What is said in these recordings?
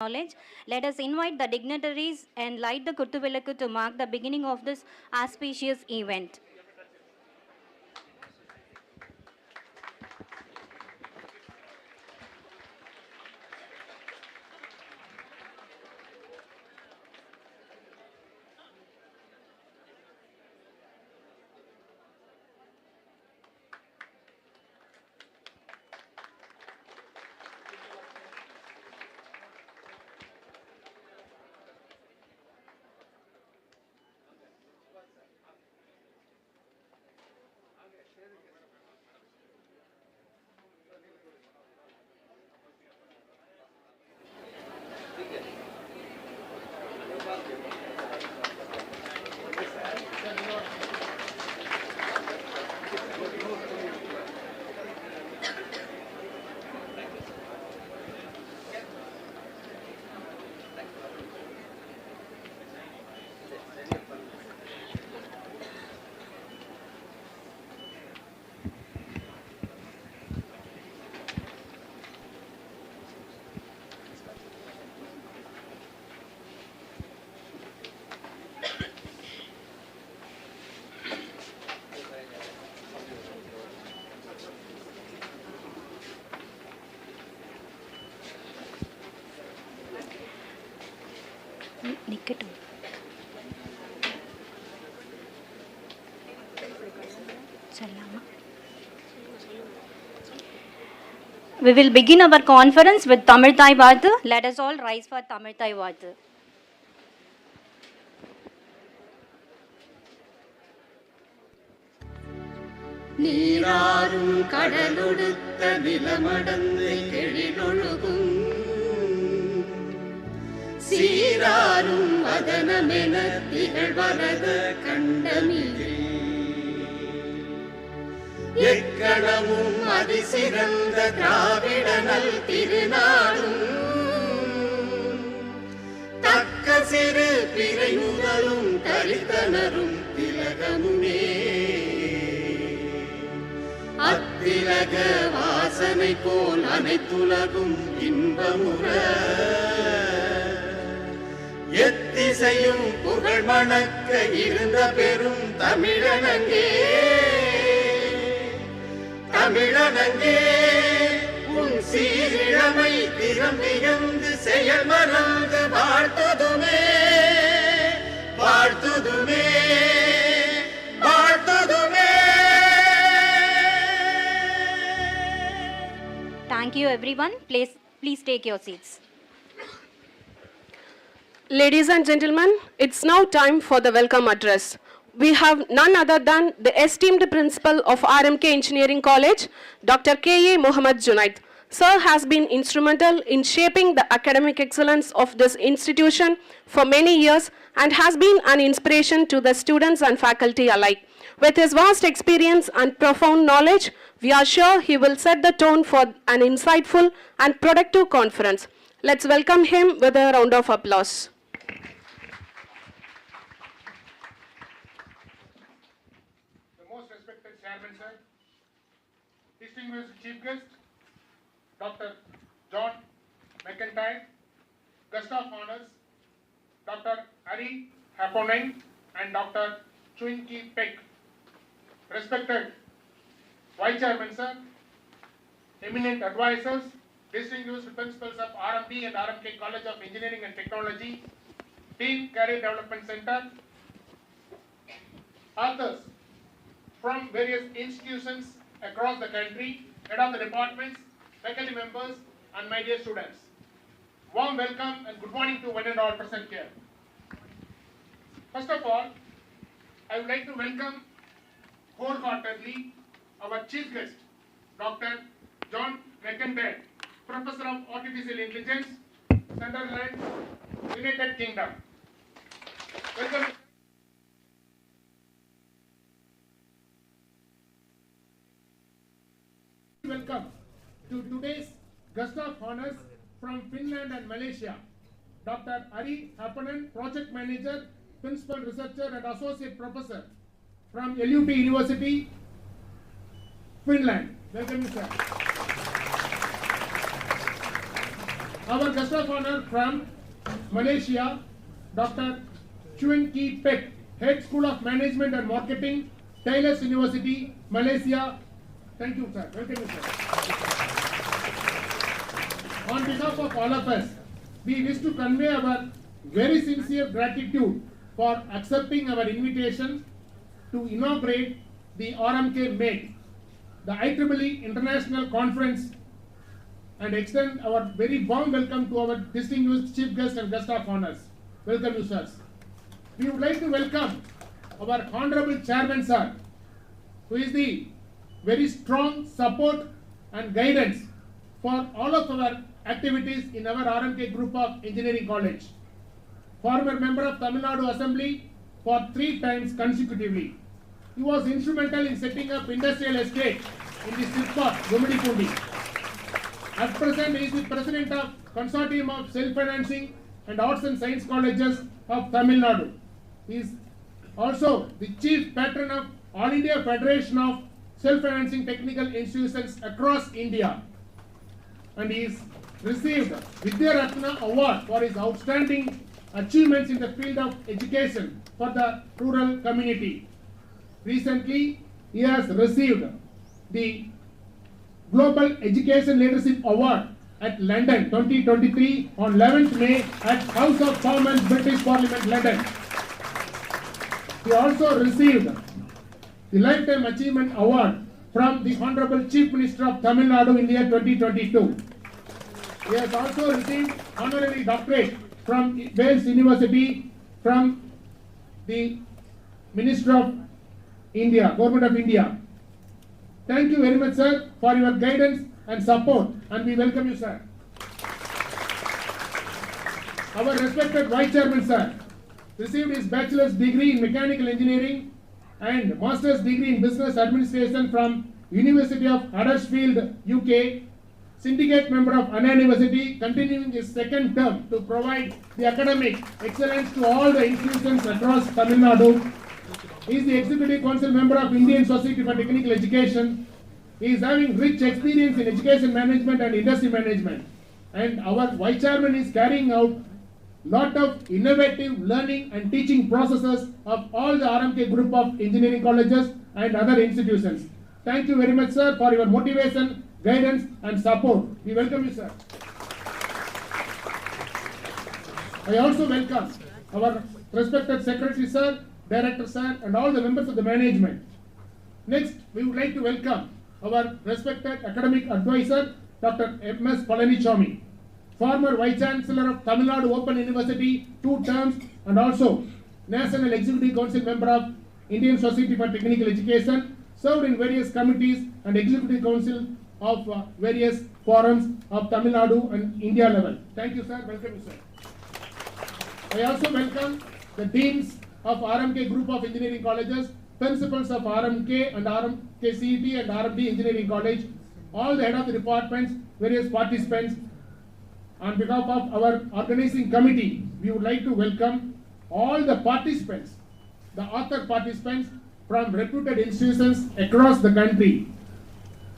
knowledge. Let us invite the dignitaries and light the Kuttuvilakku to mark the beginning of this auspicious event. We will begin our conference with Tamil Thai Vaathu. Let us all rise for Tamil Thai Vaathu. நீராறும் கடலொடுத்த நிலமடந்து கெழிலொழுகும் சீராறும் வதனமென திகழ்வரத கண்டமிழே எக்கணமும் அதிசிறந்த திராவிடனல் திருநாடும் தக்க சிறு பிறை முதலும் தரித்தனரும் திலகமுமே அத்திலக வாசனை போல் அனைத்துலகும் இன்பமுற எத்திசையும் புகழ் மணக்க இருந்த பெரும் தமிழனங்கே தமிழனங்கே உன் சீரிழமை திறம் வியந்து செயல் மறந்து வாழ்த்துதுமே வாழ்த்துதுமே வாழ்த்துதுமே. Thank you everyone. Please take your seats. Ladies and gentlemen, it's now time for the welcome address. We have none other than the esteemed principal of RMK Engineering College, Dr. K.A. Mohammed Junaid. Sir has been instrumental in shaping the academic excellence of this institution for many years and has been an inspiration to the students and faculty alike. With his vast experience and profound knowledge, we are sure he will set the tone for an insightful and productive conference. Let's welcome him with a round of applause. The most respected Chairman, sir, distinguished Chief Guest, Dr. John McIntyre, Guest of Honors, Dr. Ari Haponen and Dr. Chunki Peck, respected Vice Chairman, sir, eminent advisors, distinguished principals of RMD and RMK College of Engineering and Technology, Team Career Development Center, authors from various institutions across the country, head of the departments, faculty members, and my dear students. Warm welcome and good morning to one and all present here. First of all, I would like to welcome wholeheartedly our chief guest, Dr. John McIntyre, Professor of Artificial Intelligence, Sunderland, United Kingdom. Welcome. Welcome to today's guest of honors from Finland and Malaysia, Dr. Ari Haponen, Project Manager, Principal Researcher and Associate Professor from LUT University, Finland. Welcome, sir. Our guest of honor from Malaysia, Dr. Chuan Ki Pek, Head School of Management and Marketing, Taylor's University, Malaysia. Thank you, sir. Welcome, you, sir. On behalf of all of us, we wish to convey our very sincere gratitude for accepting our invitation to inaugurate the RMKMATE', the IEEE International Conference, and extend our very warm welcome to our distinguished chief guests and guest of honors. Welcome you, sirs. We would like to welcome our Honorable Chairman, sir, who is the very strong support and guidance for all of our activities in our RMK Group of Engineering College. Former member of Tamil Nadu Assembly for 3 times consecutively. He was instrumental in setting up industrial estate in the Sirpa, Gumadipundi. At present, he is the president of Consortium of Self-Financing and Arts and Science Colleges of Tamil Nadu. He is also the chief patron of All India Federation of Self-Financing Technical Institutions across India. And he is received Vidya Ratna Award for his outstanding achievements in the field of education for the rural community. Recently, he has received the Global Education Leadership Award at London 2023 on 11th May at House of Commons, British Parliament, London. He also received the Lifetime Achievement Award from the Honorable Chief Minister of Tamil Nadu in the year 2022. He has also received honorary doctorate from Wales University from the Minister of India, Government of India. Thank you very much, sir, for your guidance and support, and we welcome you, sir. Our respected Vice Chairman, sir, received his bachelor's degree in mechanical engineering and master's degree in business administration from University of Huddersfield, UK. Syndicate member of Anna University, continuing his 2nd term to provide the academic excellence to all the institutions across Tamil Nadu. He is the Executive Council member of Indian Society for Technical Education. He is having rich experience in education management and industry management. And our Vice Chairman is carrying out lot of innovative learning and teaching processes of all the RMK Group of Engineering Colleges and other institutions. Thank you very much, sir, for your motivation, guidance and support. We welcome you, sir. I also welcome our respected Secretary, sir, Director, sir, and all the members of the management. Next, we would like to welcome our respected academic advisor, Dr. M.S. Palanichami, former Vice Chancellor of Tamil Nadu Open University, 2 terms, and also National Executive Council member of Indian Society for Technical Education, served in various committees and Executive Council of various forums of Tamil Nadu and India level. Thank you, sir. Welcome you, sir. I also welcome the deans of RMK Group of Engineering Colleges, principals of RMK and RMK CET and RMD Engineering College, all the head of the departments, various participants. On behalf of our organizing committee, we would like to welcome all the participants, the author participants from reputed institutions across the country.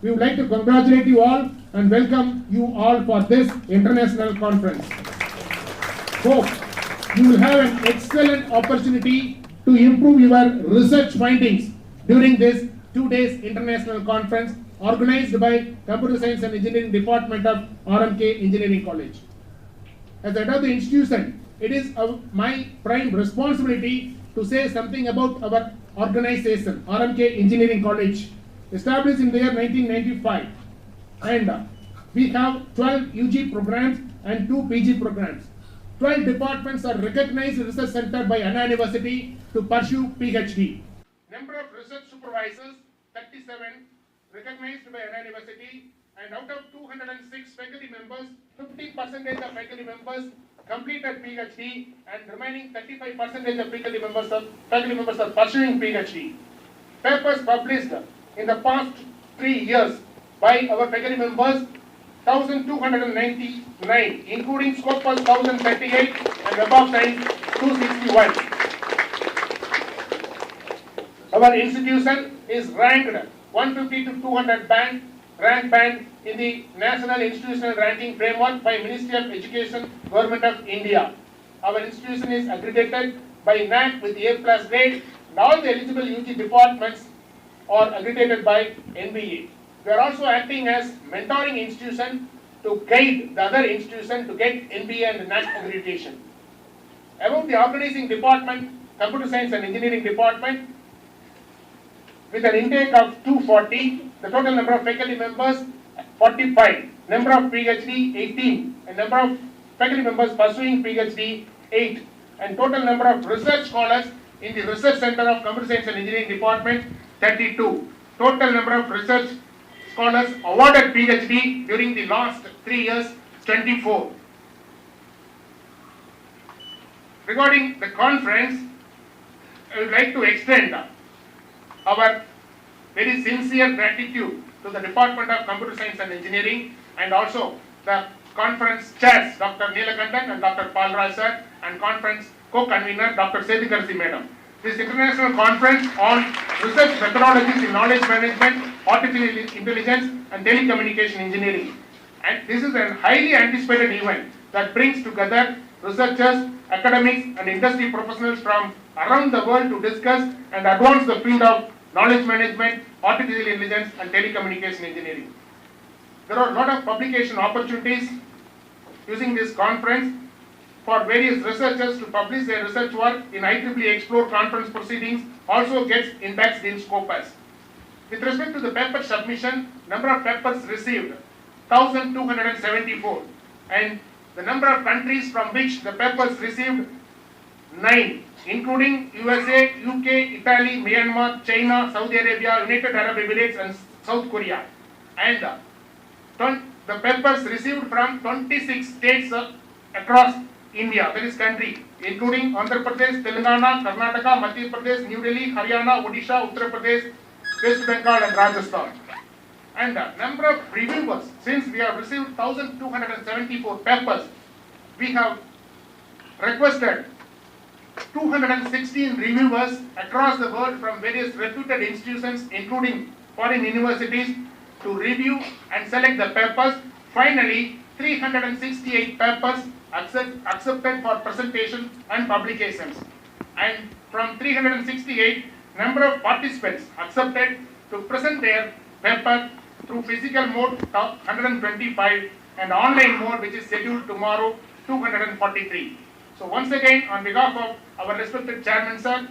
We would like to congratulate you all and welcome you all for this international conference. Hope you will have an excellent opportunity to improve your research findings during this 2 days international conference organized by Computer Science and Engineering Department of RMK Engineering College. As head of the institution, it is my prime responsibility to say something about our organization, RMK Engineering College, established in the year 1995. And we have 12 UG programs and 2 PG programs. 12 departments are recognized research center by Anna University to pursue PhD. Number of research supervisors, 37, recognized by Anna University, and out of 206 faculty members, 50% of faculty members completed PhD, and remaining 35% of faculty members are pursuing PhD. Papers published in the past 3 years by our faculty members, 1,299, including Scopus 1,038 and Web of Science 261. Our institution is ranked 150 to 200 band, rank band in the National Institutional Ranking Framework by Ministry of Education, Government of India. Our institution is accredited by NAC with A+ grade, and all the eligible UG departments are accredited by NBA. We are also acting as mentoring institution to guide the other institution to get NBA and NAC accreditation. About the organizing department, Computer Science and Engineering department, with an intake of 240, the total number of faculty members 45, number of PhD 18, and number of faculty members pursuing PhD 8, and total number of research scholars in the Research Center of Computer Science and Engineering department 32. Total number of research scholars awarded PhD during the last 3 years 24. Regarding the conference, I would like to extend our very sincere gratitude to the Department of Computer Science and Engineering and also the conference chairs Dr. Neelakandan and Dr. Palraj sir and conference co-convener Dr. Sethikarsi madam. This international conference on research methodologies in knowledge management, artificial intelligence and telecommunication engineering. And this is a highly anticipated event that brings together researchers, academics and industry professionals from around the world to discuss and advance the field of knowledge management, artificial intelligence and telecommunication engineering. There are a lot of publication opportunities using this conference for various researchers to publish their research work in IEEE Explore conference proceedings also gets indexed in Scopus. With respect to the paper submission, number of papers received 1274 and the number of countries from which the papers received 9, including USA, UK, Italy, Myanmar, China, Saudi Arabia, United Arab Emirates and South Korea. And the papers received from 26 states across India, that is country, including Andhra Pradesh, Telangana, Karnataka, Madhya Pradesh, New Delhi, Haryana, Odisha, Uttar Pradesh, West Bengal and Rajasthan. And number of reviewers, since we have received 1274 papers, we have requested 216 reviewers across the world from various reputed institutions including foreign universities to review and select the papers. Finally, 368 papers accepted for presentation and publications. And from 368, number of participants accepted to present their paper through physical mode 125 and online mode which is scheduled tomorrow 243. So once again, on behalf of our respected chairman sir,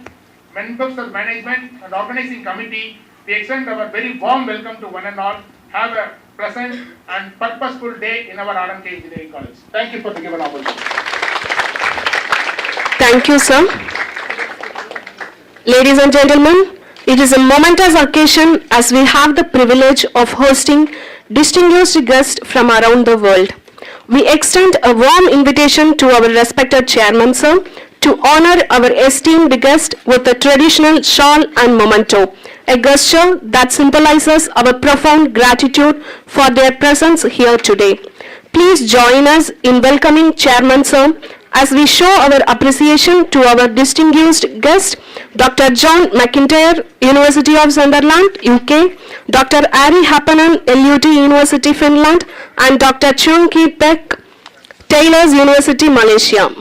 members of management and organizing committee, we extend our very warm welcome to one and all. Have a pleasant and purposeful day in our RMK Engineering College. Thank you for the given opportunity. Thank you, sir. Ladies and gentlemen, it is a momentous occasion as we have the privilege of hosting distinguished guests from around the world. We extend a warm invitation to our respected chairman, sir, to honor our esteemed guest with a traditional shawl and memento, a gesture that symbolizes our profound gratitude for their presence here today. Please join us in welcoming Chairman Sir as we show our appreciation to our distinguished guest, Dr. John McIntyre, University of Sunderland, UK, Dr. Ari Happanen, LUT University, Finland, and Dr. Chung Ki Pek, Taylor's University, Malaysia.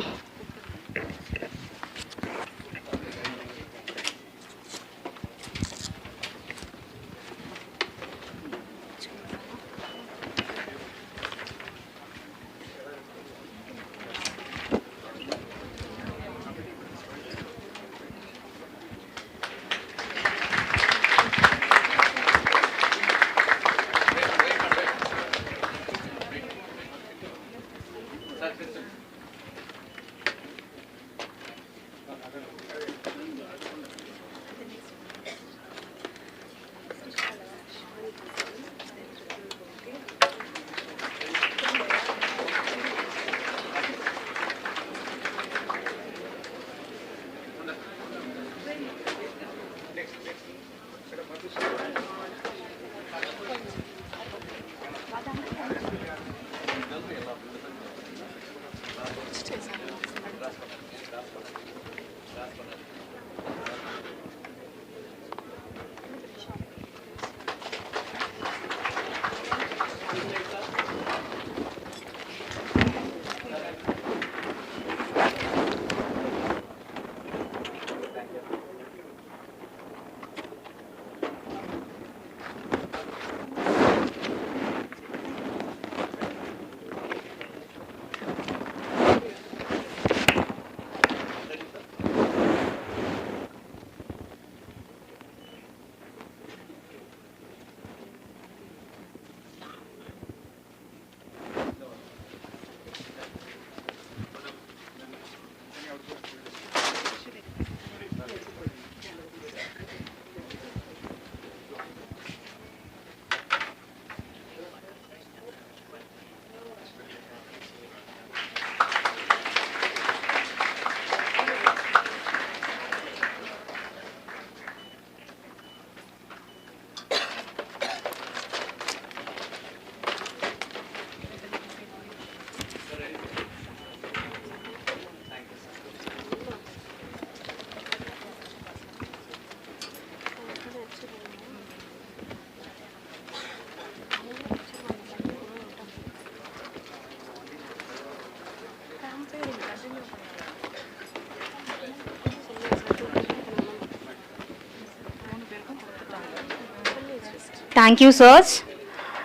Thank you, sirs.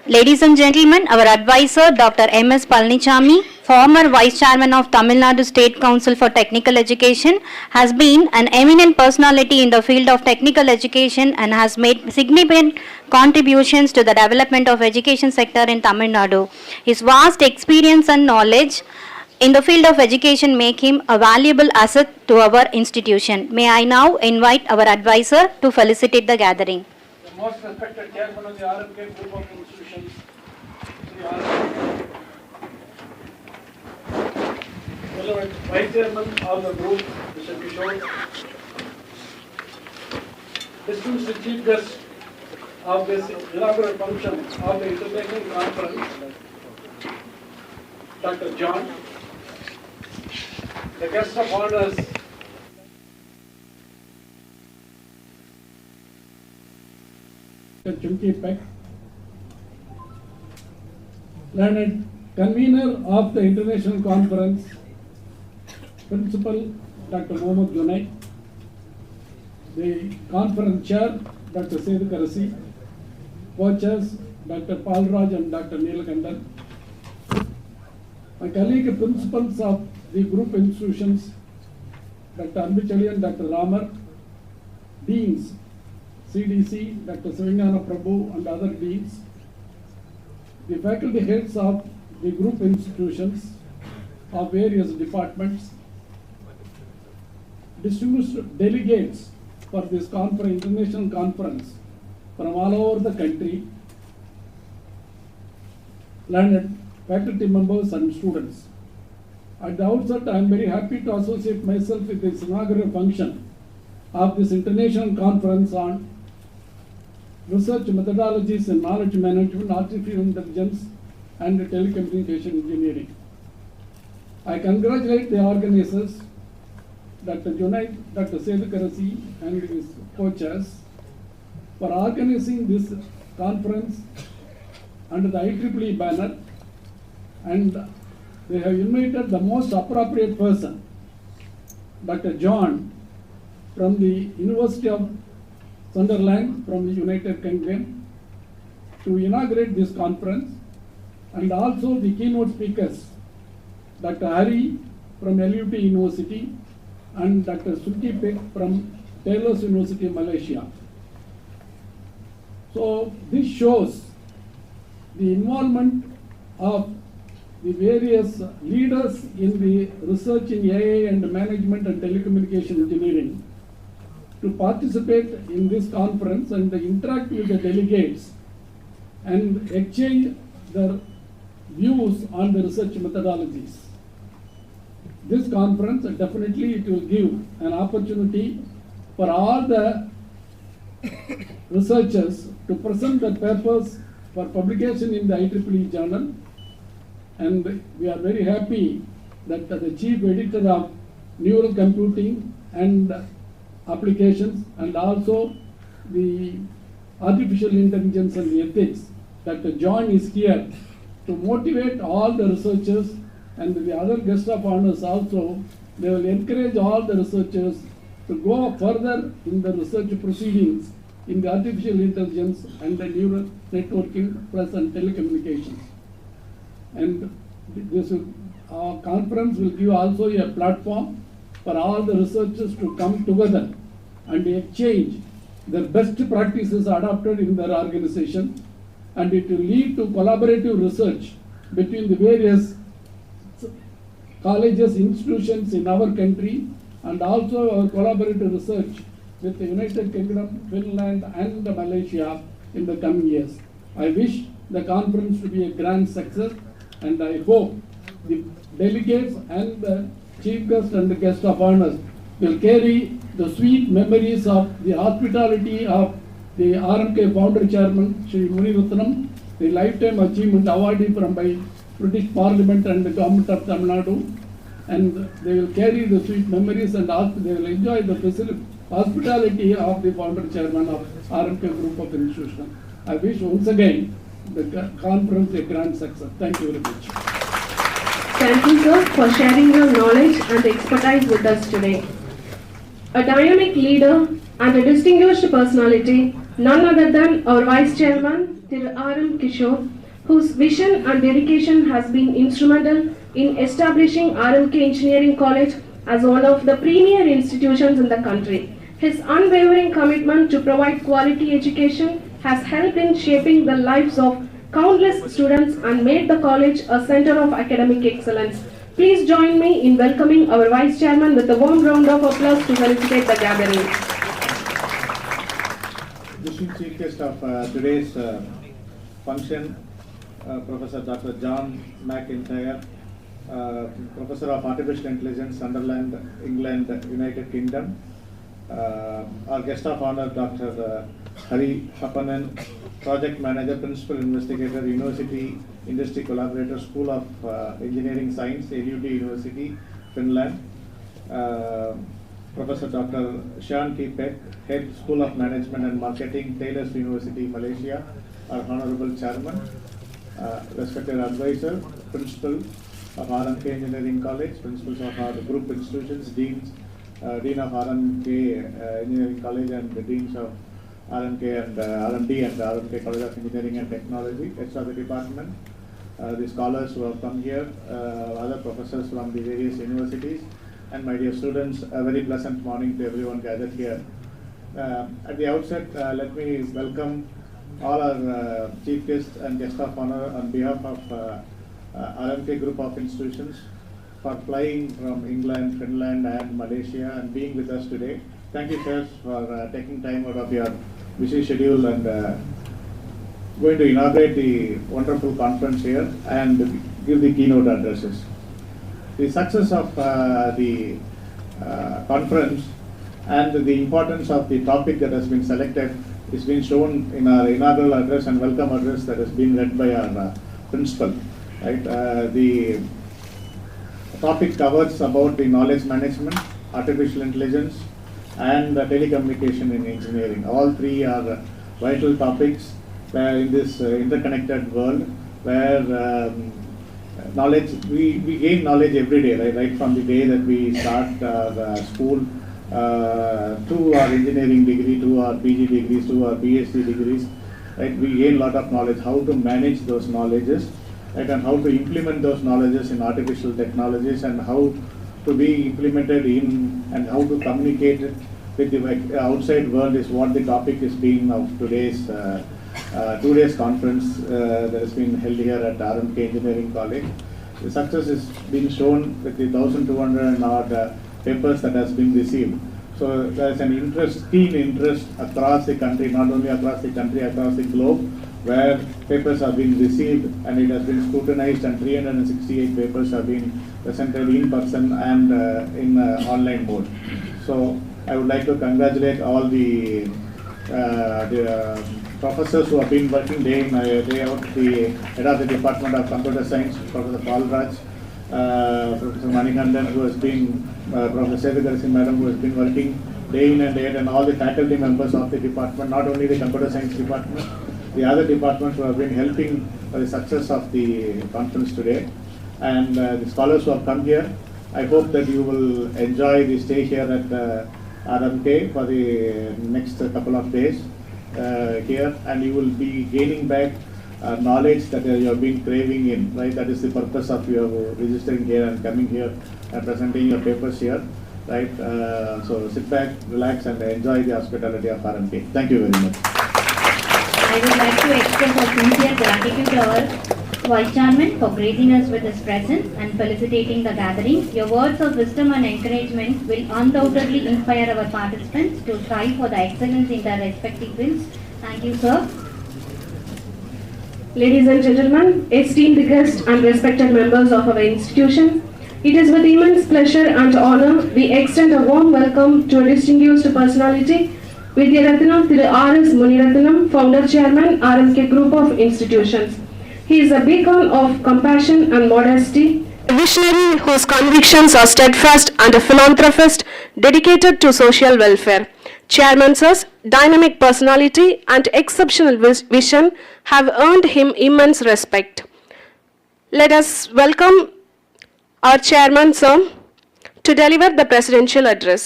Ladies and gentlemen, our advisor, Dr. M.S. Palnichami, former Vice Chairman of Tamil Nadu State Council for Technical Education, has been an eminent personality in the field of technical education and has made significant contributions to the development of education sector in Tamil Nadu. His vast experience and knowledge in the field of education make him a valuable asset to our institution. May I now invite our advisor to felicitate the gathering. The most respected chairman of the RMK group of institutions, Sri RMK. Beloved Vice Chairman of the group, Mr. Kishore. Distinguished Chief Guest of this inaugural function of the International Conference, Dr. John. The guest of honors, Chunki Peck, learned convener of the International Conference, Principal Dr. Mohammad Junaid, the conference chair, Dr. Sedu Karasi, co-chairs, Dr. Palraj and Dr. Neelakandan, my colleague principals of the group institutions, Dr. Ambichali and Dr. Ramar, deans, CDC, Dr. Sivingana Prabhu and other deans, the faculty heads of the group institutions of various departments, distinguished delegates for this conference, international conference from all over the country, learned faculty members and students. At the outset, I am very happy to associate myself with this inaugural function of this international conference on research methodologies in knowledge management, artificial intelligence and telecommunication engineering. I congratulate the organizers, Dr. Junaid, Dr. Sedu Karasi and his co-chairs for organizing this conference under the IEEE banner, and they have invited the most appropriate person, Dr. John from the University of Sunderland from the United Kingdom to inaugurate this conference, and also the keynote speakers, Dr. Hari from LUT University and Dr. Suki Peck from Taylor's University, Malaysia. So this shows the involvement of the various leaders in the research in AI and management and telecommunication engineering to participate in this conference and interact with the delegates and exchange their views on the research methodologies. This conference, definitely it will give an opportunity for all the researchers to present their papers for publication in the IEEE journal, and we are very happy that the chief editor of neural computing and applications and also the artificial intelligence and the ethics, Dr. John is here to motivate all the researchers, and the other guest of honors also, they will encourage all the researchers to go further in the research proceedings in the artificial intelligence and the neural networking plus and telecommunications. And this conference will give also a platform for all the researchers to come together and exchange their best practices adopted in their organization, and it will lead to collaborative research between the various colleges, institutions in our country, and also our collaborative research with the United Kingdom, Finland and Malaysia in the coming years. I wish the conference to be a grand success, and I hope the delegates and the chief guest and the guest of honors will carry the sweet memories of the hospitality of the RMK founder chairman, Sri Muniratnam, the lifetime achievement awardee from by British Parliament and the government of Tamil Nadu, and they will carry the sweet memories and they will enjoy the hospitality of the founder chairman of RMK group of institutions. I wish once again the conference a grand success. Thank you very much. thank you, sir, for sharing your knowledge and expertise with us today. A dynamic leader and a distinguished personality, none other than our Vice Chairman, Thiru R.M. Kishore, whose vision and dedication has been instrumental in establishing RMK Engineering College as one of the premier institutions in the country. His unwavering commitment to provide quality education has helped in shaping the lives of countless students and made the college a center of academic excellence. Please join me in welcoming our Vice Chairman with a warm round of applause to felicitate the gathering. Distinguished Chief Guest of today's function, Professor Dr. John McIntyre, Professor of Artificial Intelligence, Sunderland, England, United Kingdom. Our guest of honor, Dr. Hari Happanan, Project Manager, Principal Investigator, University Industry Collaborator, School of Engineering Science, LUT University, Finland. Professor Dr. Sean T. Peck, Head, School of Management and Marketing, Taylor's University, Malaysia, our Honorable Chairman. Respected Advisor, Principal of RMK Engineering College, Principals of our group institutions, Deans, Dean of RMK Engineering College and the Deans of RMK and RMD and RMK College of Engineering and Technology, heads of the department, the scholars who have come here, other professors from the various universities, and my dear students, a very pleasant morning to everyone gathered here. At the outset, let me welcome all our chief guests and guest of honor on behalf of RMK group of institutions for flying from England, Finland and Malaysia and being with us today. Thank you, sirs, for taking time out of your busy schedule and going to inaugurate the wonderful conference here and give the keynote addresses. The success of the conference and the importance of the topic that has been selected is been shown in our inaugural address and welcome address that has been read by our principal. Right, the topic covers about the knowledge management, artificial intelligence, and telecommunication in engineering. All three are vital topics in this interconnected world where knowledge, we gain knowledge every day, right from the day that we start our school to our engineering degree, to our PG degrees, to our PhD degrees. Right, we gain a lot of knowledge, how to manage those knowledges, right, and how to implement those knowledges in artificial technologies and how to be implemented in and how to communicate it with the outside world is what the topic is being of today's 2 days conference that has been held here at RMK Engineering College. The success has been shown with the 1,200 and odd papers that has been received. So there is an interest, keen interest across the country, not only across the country, across the globe, where papers have been received and it has been scrutinized and 368 papers have been presented in person and in online mode. So I would like to congratulate all the professors who have been working day in day out, the head of the Department of Computer Science, Professor Paul Raj, Professor Manikandan, who has been, Professor Sevigar Singh Madam, who has been working day in and day out, and all the faculty members of the department, not only the Computer Science department, the other departments who have been helping for the success of the conference today, and the scholars who have come here. I hope that you will enjoy the stay here at RMK for the next couple of days here, and you will be gaining back knowledge that you have been craving in, right? That is the purpose of your registering here and coming here and presenting your papers here, right? So sit back, relax and enjoy the hospitality of RMK. Thank you very much. I would like to express our sincere gratitude to our Vice Chairman for gracing us with his presence and felicitating the gathering. Your words of wisdom and encouragement will undoubtedly inspire our participants to strive for the excellence in their respective fields. Thank you, sir. Ladies and gentlemen, esteemed guests and respected members of our institution, it is with immense pleasure and honor we extend a warm welcome to a distinguished personality, Vidyaratnam Thiru R.S. Muniratnam, Founder Chairman, RMK Group of Institutions. He is a beacon of compassion and modesty, a visionary whose convictions are steadfast and a philanthropist dedicated to social welfare. Chairman sir's dynamic personality and exceptional vision have earned him immense respect. Let us welcome our chairman, sir, to deliver the presidential address.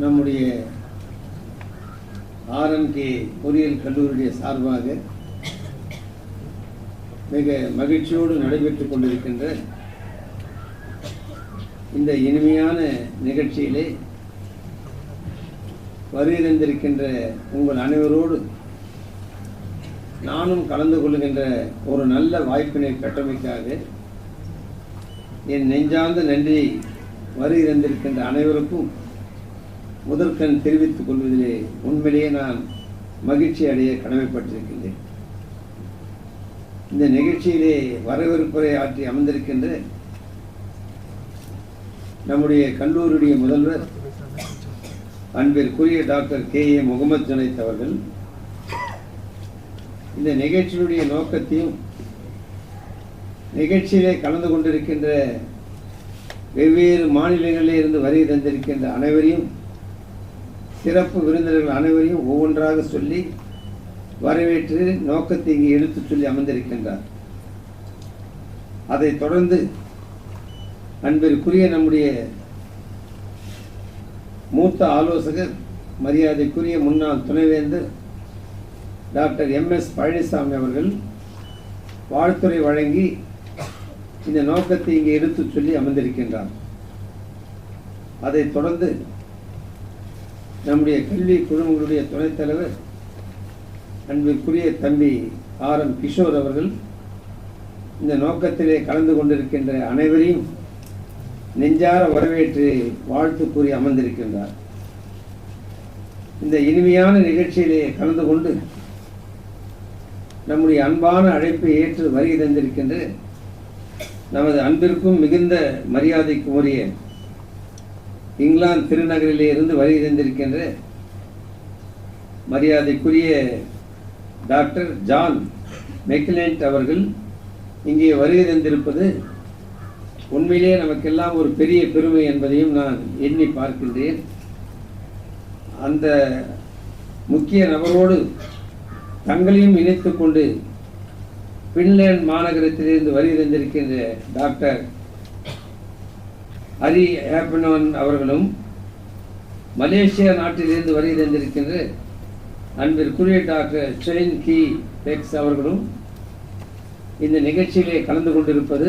நம்முடைய RMK பொறியியல் கல்லூரியுடைய சார்பாக மிக மகிழ்ச்சியோடு நடைபெற்றுக் கொண்டிருக்கின்ற இந்த இனிமையான நிகழ்ச்சியிலே வருகின்றிருக்கின்ற உங்கள் அனைவரோடு நானும் கலந்து கொள்கின்ற ஒரு நல்ல வாய்ப்பினை கட்டமைக்காக என் நெஞ்சார்ந்த நன்றி வருகின்றிருக்கின்ற அனைவருக்கும் முதற்கண் தெரிவித்துக் கொள்வதிலே உண்மையிலேயே நான் மகிழ்ச்சி அடைய கடமைப்பட்டிருக்கின்றேன். இந்த நிகழ்ச்சியிலே வரவேற்புரை ஆற்றி அமர்ந்திருக்கின்ற நம்முடைய கல்லூரியுடைய முதல்வர் அன்பிற்குரிய டாக்டர் Mgmt அவர்கள் இந்த நிகழ்ச்சியினுடைய நோக்கத்தையும் நிகழ்ச்சியிலே கலந்து கொண்டிருக்கின்ற வெவ்வேறு மாநிலங்களிலே இருந்து வருகை தந்திருக்கின்ற அனைவரையும் சிறப்பு விருந்தினர்கள் அனைவரையும் ஒவ்வொன்றாக சொல்லி வரவேற்று நோக்கத்தை இங்கே எடுத்துச் சொல்லி அமர்ந்திருக்கின்றார். அதைத் தொடர்ந்து அன்பிற்குரிய நம்முடைய மூத்த ஆலோசகர் மரியாதைக்குரிய முன்னாள் துணைவேந்தர் டாக்டர் MS பழனிசாமி அவர்கள் வாழ்த்துரை வழங்கி இந்த நோக்கத்தை இங்கே எடுத்துச் சொல்லி அமர்ந்திருக்கின்றார். அதைத் தொடர்ந்து நம்முடைய கல்வி குழுமங்களுடைய துணைத் தலைவர் அன்பிற்குரிய தம்பி RM கிஷோர் அவர்கள் இந்த நோக்கத்திலே கலந்து கொண்டிருக்கின்ற அனைவரையும் நெஞ்சார வரவேற்று வாழ்த்து கூறி அமர்ந்திருக்கின்றார். இந்த இனிமையான நிகழ்ச்சியிலே கலந்து கொண்டு நம்முடைய அன்பான அழைப்பை ஏற்று வருகை தந்திருக்கின்ற நமது அன்பிற்கும் மிகுந்த மரியாதைக்கும் உரிய இங்கிலாந்து திருநகரிலே இருந்து வருகை தந்திருக்கின்ற மரியாதைக்குரிய டாக்டர் ஜான் மெக்லண்ட் அவர்கள் இங்கே வருகை தந்திருப்பது உண்மையிலே நமக்கெல்லாம் ஒரு பெரிய பெருமை என்பதையும் நான் எண்ணி பார்க்கின்றேன். அந்த முக்கிய நபரோடு தங்களையும் இணைத்துக் கொண்டு பின்லாந்து மாநகரத்திலிருந்து வருகை தந்திருக்கின்ற டாக்டர் ஹரி ஹேப்பனோன் அவர்களும் மலேசியா நாட்டிலிருந்து வருகை தந்திருக்கின்ற அன்பிற்குரிய டாக்டர் செயின் கி பெக்ஸ் அவர்களும் இந்த நிகழ்ச்சியிலே கலந்து கொண்டிருப்பது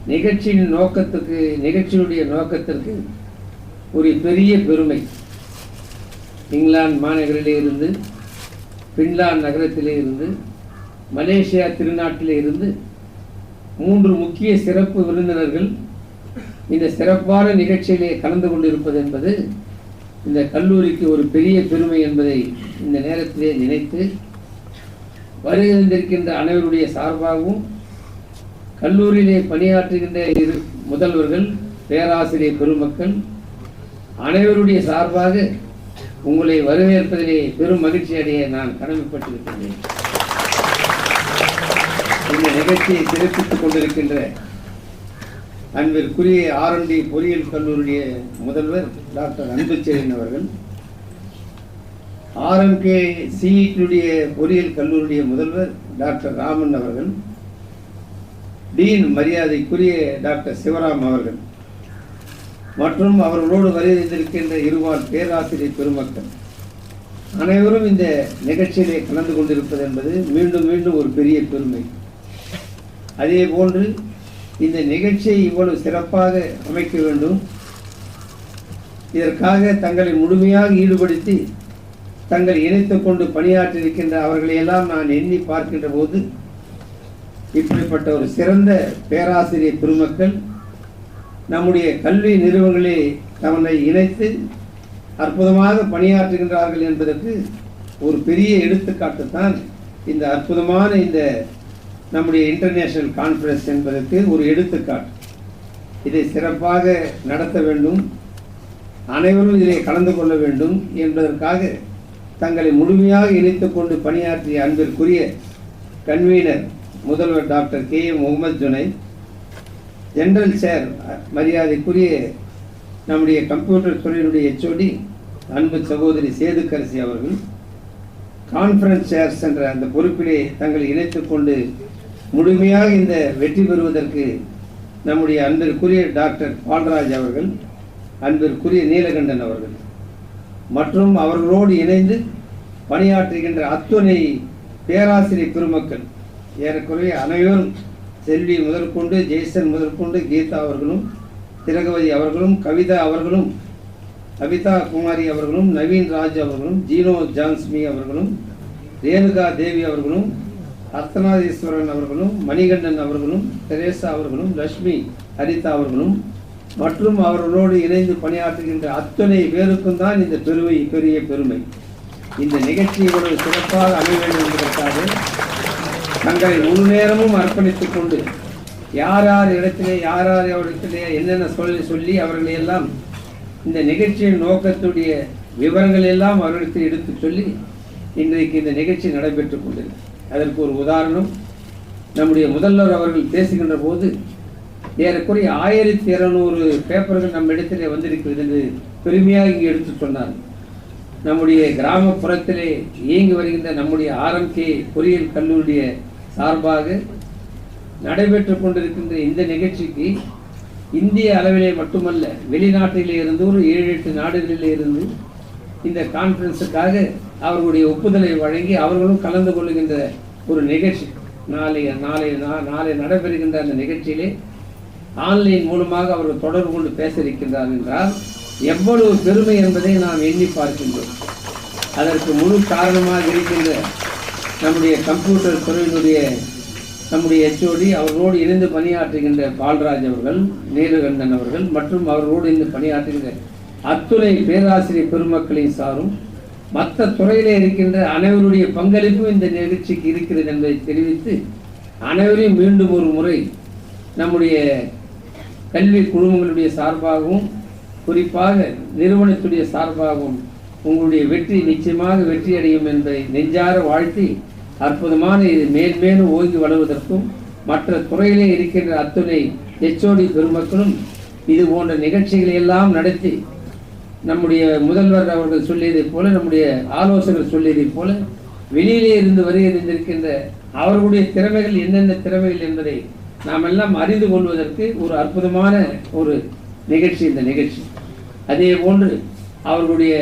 நிகழ்ச்சியினுடைய நோக்கத்திற்கு ஒரு பெரிய பெருமை. இங்கிலாந்து மாநகரிலே இருந்து, பின்லாந்து நகரத்திலே இருந்து, மலேசியா திருநாட்டிலே இருந்து 3 முக்கிய சிறப்பு விருந்தினர்கள் இந்த சிறப்பான நிகழ்ச்சியிலே கலந்து கொண்டிருப்பது என்பது இந்த கல்லூரிக்கு ஒரு பெரிய பெருமை என்பதை இந்த நேரத்திலே நினைத்து வருகின்றிருக்கின்ற அனைவருடைய சார்பாகவும் கல்லூரியிலே பணியாற்றுகின்ற முதல்வர்கள், பேராசிரியர் பெருமக்கள் அனைவருடைய சார்பாக உங்களை வரவேற்பதிலே பெரும் மகிழ்ச்சி அடைய நான் கடமைப்பட்டிருக்கின்றேன். இந்த நிகழ்ச்சியை சிறப்பித்துக் கொண்டிருக்கின்ற அன்பிற்குரிய R&D பொறியியல் கல்லூரியுடைய முதல்வர் டாக்டர் அன்புச்செழியன் அவர்கள், RMK CET பொறியியல் கல்லூரியுடைய முதல்வர் டாக்டர் ராமன் அவர்கள், டீன் மரியாதைக்குரிய டாக்டர் சிவராம் அவர்கள் மற்றும் அவர்களோடு வருகின்றிருக்கின்ற இருவாள் பேராசிரியர் பெருமக்கள் அனைவரும் இந்த நிகழ்ச்சியிலே கலந்து கொண்டிருப்பது என்பது மீண்டும் மீண்டும் ஒரு பெரிய பெருமை. அதே போன்று இந்த நிகழ்ச்சியை இவ்வளவு சிறப்பாக அமைக்க வேண்டும், இதற்காக தங்களை முழுமையாக ஈடுபடுத்தி தங்களை இணைத்துக் கொண்டு பணியாற்றியிருக்கின்ற அவர்களையெல்லாம் நான் எண்ணி பார்க்கின்ற போது இப்படிப்பட்ட ஒரு சிறந்த பேராசிரியர் பெருமக்கள் நம்முடைய கல்வி நிறுவனங்களே தன்னை இணைத்து அற்புதமாக பணியாற்றுகின்றார்கள் என்பதற்கு ஒரு பெரிய எடுத்துக்காட்டுத்தான் இந்த அற்புதமான இந்த நம்முடைய இன்டர்நேஷனல் கான்ஃபரன்ஸ் என்பதற்கு ஒரு எடுத்துக்காட்டு. இதை சிறப்பாக நடத்த வேண்டும், அனைவரும் இதிலே கலந்து கொள்ள வேண்டும் என்பதற்காக தங்களை முழுமையாக இணைத்துக் கொண்டு பணியாற்றிய அன்பிற்குரிய கன்வீனர் முதல்வர் டாக்டர் Mgmt ஜுனைத், ஜெனரல் சேர் மரியாதைக்குரிய நம்முடைய கம்ப்யூட்டர் துறையினுடைய HOD அன்பு சகோதரி சேதுக்கரசி அவர்கள், கான்ஃபரன்ஸ் சேர்ஸ் என்ற அந்த பொறுப்பிலே தங்களை இணைத்துக் கொண்டு முழுமையாக இந்த வெற்றி பெறுவதற்கு நம்முடைய அன்பிற்குரிய டாக்டர் பால்ராஜ் அவர்கள், அன்பிற்குரிய நீலகண்டன் அவர்கள் மற்றும் அவர்களோடு இணைந்து பணியாற்றுகின்ற அத்துணை பேராசிரியர் பெருமக்கள், ஏறக்குறைய அனைவரும், செல்வி முதற்கொண்டு, ஜெய்சன் முதற்கொண்டு, கீதா அவர்களும், திலகவதி அவர்களும், கவிதா அவர்களும், கவிதா குமாரி அவர்களும், நவீன் ராஜ் அவர்களும், ஜீனோ ஜான்ஸ்மி அவர்களும், ரேணுகா தேவி அவர்களும், அர்த்தநாதீஸ்வரன் அவர்களும், மணிகண்டன் அவர்களும், தெரேசா அவர்களும், லட்சுமி ஹரிதா அவர்களும் மற்றும் அவர்களோடு இணைந்து பணியாற்றுகின்ற அத்தனை பேருக்கும் தான் இந்த பெரிய பெருமை. இந்த நிகழ்ச்சி இவ்வளவு சிறப்பாக அமைய வேண்டும் என்பதற்காக தங்களை முழு நேரமும் அர்ப்பணித்துக் கொண்டு யார் இடத்திலே அவரிடத்திலே என்னென்ன சொல்லி அவர்களை எல்லாம் இந்த நிகழ்ச்சியின் நோக்கத்துடைய விவரங்கள் எல்லாம் அவர்களுக்கு எடுத்து சொல்லி இன்றைக்கு இந்த நிகழ்ச்சி நடைபெற்றுக் கொண்டது. அதற்கு ஒரு உதாரணம், நம்முடைய முதல்வர் அவர்கள் பேசுகின்ற போது ஏறக்குறைய 1200 பேப்பர்கள் நம்ம இடத்திலே வந்திருக்கிறது என்று பெருமையாக இங்கே எடுத்து சொன்னார். நம்முடைய கிராமப்புறத்திலே இயங்கி வருகின்ற நம்முடைய RMK பொறியியல் கல்லூரிய சார்பாக நடைபெற்றுக் கொண்டிருக்கின்ற இந்த நிகழ்ச்சிக்கு இந்திய அளவிலே மட்டுமல்ல, வெளிநாட்டிலே இருந்து ஒரு 7-8 நாடுகளிலே இருந்து இந்த கான்ஃபரன்ஸுக்காக அவர்களுடைய ஒப்புதலை வழங்கி அவர்களும் கலந்து கொள்ளுகின்ற ஒரு நிகழ்ச்சி நாளை நடைபெறுகின்ற அந்த நிகழ்ச்சியிலே ஆன்லைன் மூலமாக அவர்கள் தொடர்பு கொண்டு பேச இருக்கின்றார் என்றால் எவ்வளவு பெருமை என்பதை நாம் எண்ணி பார்க்கின்றோம். அதற்கு முழு காரணமாக இருக்கின்ற நம்முடைய கம்ப்யூட்டர் துறையினுடைய நம்முடைய HOD, அவர்களோடு இணைந்து பணியாற்றுகின்ற பால்ராஜ் அவர்கள், நீலகண்டன் அவர்கள் மற்றும் அவர்களோடு இணைந்து பணியாற்றுகின்ற அத்துணை பேராசிரியர் பெருமக்களின் சாரும் மற்ற துறையிலே இருக்கின்ற அனைவருடைய பங்களிப்பும் இந்த நிகழ்ச்சிக்கு இருக்கிறது என்பதை தெரிவித்து அனைவரையும் மீண்டும் ஒரு முறை நம்முடைய கல்வி குழுமங்களுடைய சார்பாகவும் குறிப்பாக நிறுவனத்துடைய சார்பாகவும் உங்களுடைய வெற்றி நிச்சயமாக வெற்றி அடையும் என்பதை நெஞ்சார வாழ்த்தி, அற்புதமான இது மேன்மேலும் ஓங்கி வளர்வதற்கும் மற்ற துறையிலே இருக்கின்ற அத்துணை HOD பெருமக்களும் இது போன்ற நிகழ்ச்சிகளை எல்லாம் நடத்தி நம்முடைய முதல்வர் அவர்கள் சொல்லியதைப் போல, நம்முடைய ஆலோசகர் சொல்லியதைப் போல வெளியிலே இருந்து வருகின்ற அவர்களுடைய திறமைகள் என்னென்ன திறமைகள் என்பதை நாம் எல்லாம் அறிந்து கொள்வதற்கு ஒரு அற்புதமான ஒரு நிகழ்ச்சி இந்த நிகழ்ச்சி. அதே போன்று அவர்களுடைய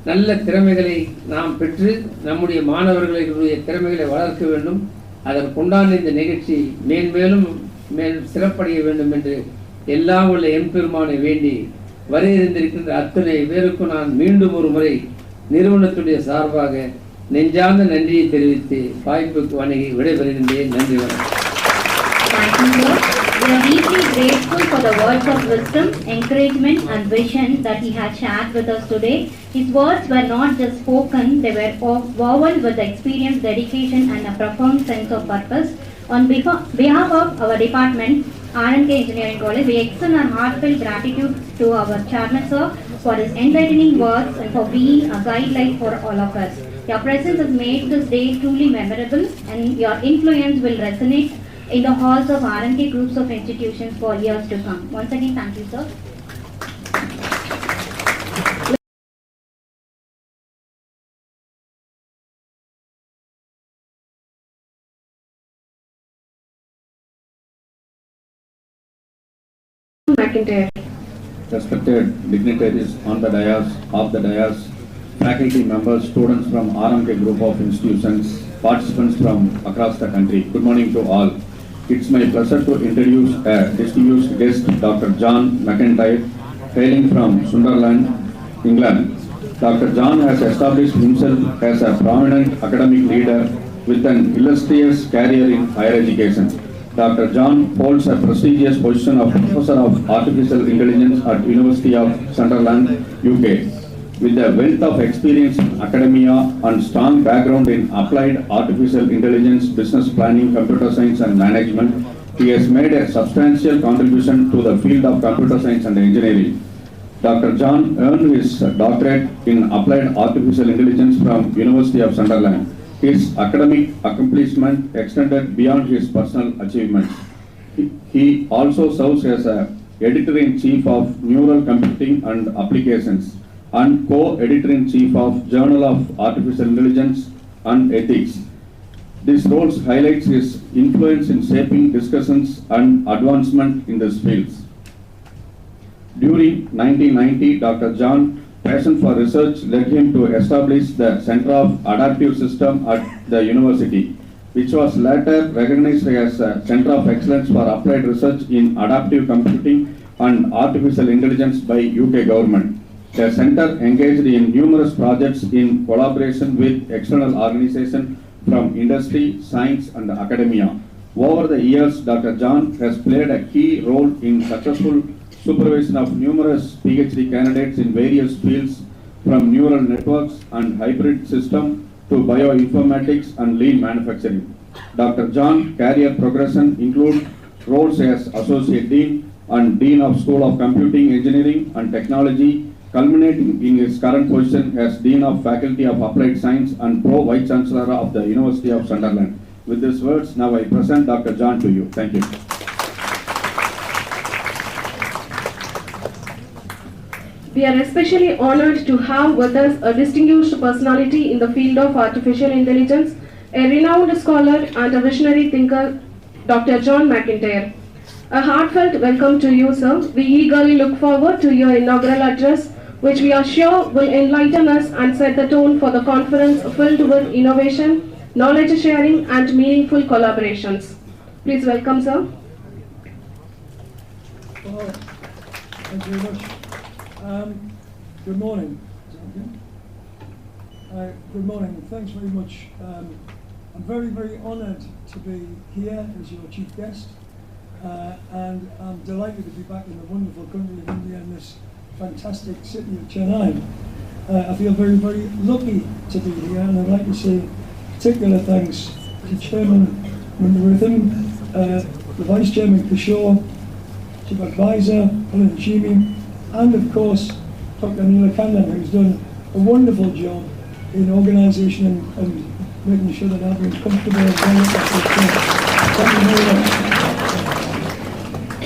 நல்ல திறமைகளை நாம் பெற்று நம்முடைய மாணவர்களுடைய திறமைகளை வளர்க்க வேண்டும். அதற்குண்டான இந்த நிகழ்ச்சி மேன்மேலும் சிறப்படைய வேண்டும் என்று எல்லாம் உள்ள எம்பெருமானை வேண்டி வருகின்றிருக்கின்ற அத்தனை பேருக்கும் நான் மீண்டும் ஒரு முறை நிறுவனத்துடைய சார்பாக நெஞ்சார்ந்த நன்றியை தெரிவித்து வாய்ப்புக்கு வணங்கி விடைபெறுகின்றேன். நன்றி, வணக்கம். Thank you, sir. We are deeply grateful for the words of wisdom, encouragement and vision that he has shared with us today. His words were not just spoken, they were woven with experience, dedication and a profound sense of purpose. On behalf of our department, RMK Engineering College, we extend our heartfelt gratitude to our chairman, sir, for his enlightening words and for being a guideline for all of us. Your presence has made this day truly memorable and your influence will resonate in the halls of RMK groups of institutions for years to come. Once again, thank you, sir. McIntyre. Respected dignitaries on the dais, faculty members, students from RMK group of institutions, participants from across the country. Good morning to all. It's my pleasure to introduce a distinguished guest, Dr. John McIntyre, hailing from Sunderland, England. Dr. John has established himself as a prominent academic leader with an illustrious career in higher education. Dr. John holds a prestigious position of Professor of Artificial Intelligence at University of Sunderland, UK. With a wealth of experience in academia and strong background in applied artificial intelligence, business planning, computer science and management, he has made a substantial contribution to the field of computer science and engineering. Dr. John earned his doctorate in applied artificial intelligence from University of Sunderland. His academic accomplishment extended beyond his personal achievements. He also serves as a Editor-in-Chief of Neural Computing and Applications and Co-Editor-in-Chief of Journal of Artificial Intelligence and Ethics. This role highlights his influence in shaping discussions and advancement in these fields. During 1990, Dr. John's passion for research led him to establish the Center of Adaptive System at the university, which was later recognized as a Center of Excellence for Applied Research in Adaptive Computing and Artificial Intelligence by UK government. The center engaged in numerous projects in collaboration with external organizations from industry, science and academia. Over the years, Dr. John has played a key role in successful supervision of numerous PhD candidates in various fields, from neural networks and hybrid system to bioinformatics and lean manufacturing. Dr. John's career progression includes roles as Associate Dean and Dean of School of Computing, Engineering and Technology, culminating in his current position as Dean of Faculty of Applied Science and Pro-Vice Chancellor of the University of Sunderland. With these words, now I present Dr. John to you. Thank you. We are especially honored to have with us a distinguished personality in the field of artificial intelligence, a renowned scholar and a visionary thinker, Dr. John McIntyre. A heartfelt welcome to you, sir. We eagerly look forward to your inaugural address, which we are sure will enlighten us and set the tone for the conference filled with innovation, knowledge sharing and meaningful collaborations. Please welcome, sir. Well, thank you very much. Good morning. Good morning. Thanks very much. I'm very, very honoured to be here as your chief guest, and I'm delighted to be back in the wonderful country of India in this fantastic city of Chennai. I feel very, very lucky to be here, and I'd like to say particular thanks to Chairman Mundarathan, the Vice Chairman Kishore, Chief Advisor Helen Chimi, and of course Dr. Neela Kandan, who's done a wonderful job in organisation and making sure that everyone's comfortable and well. Thank you very much.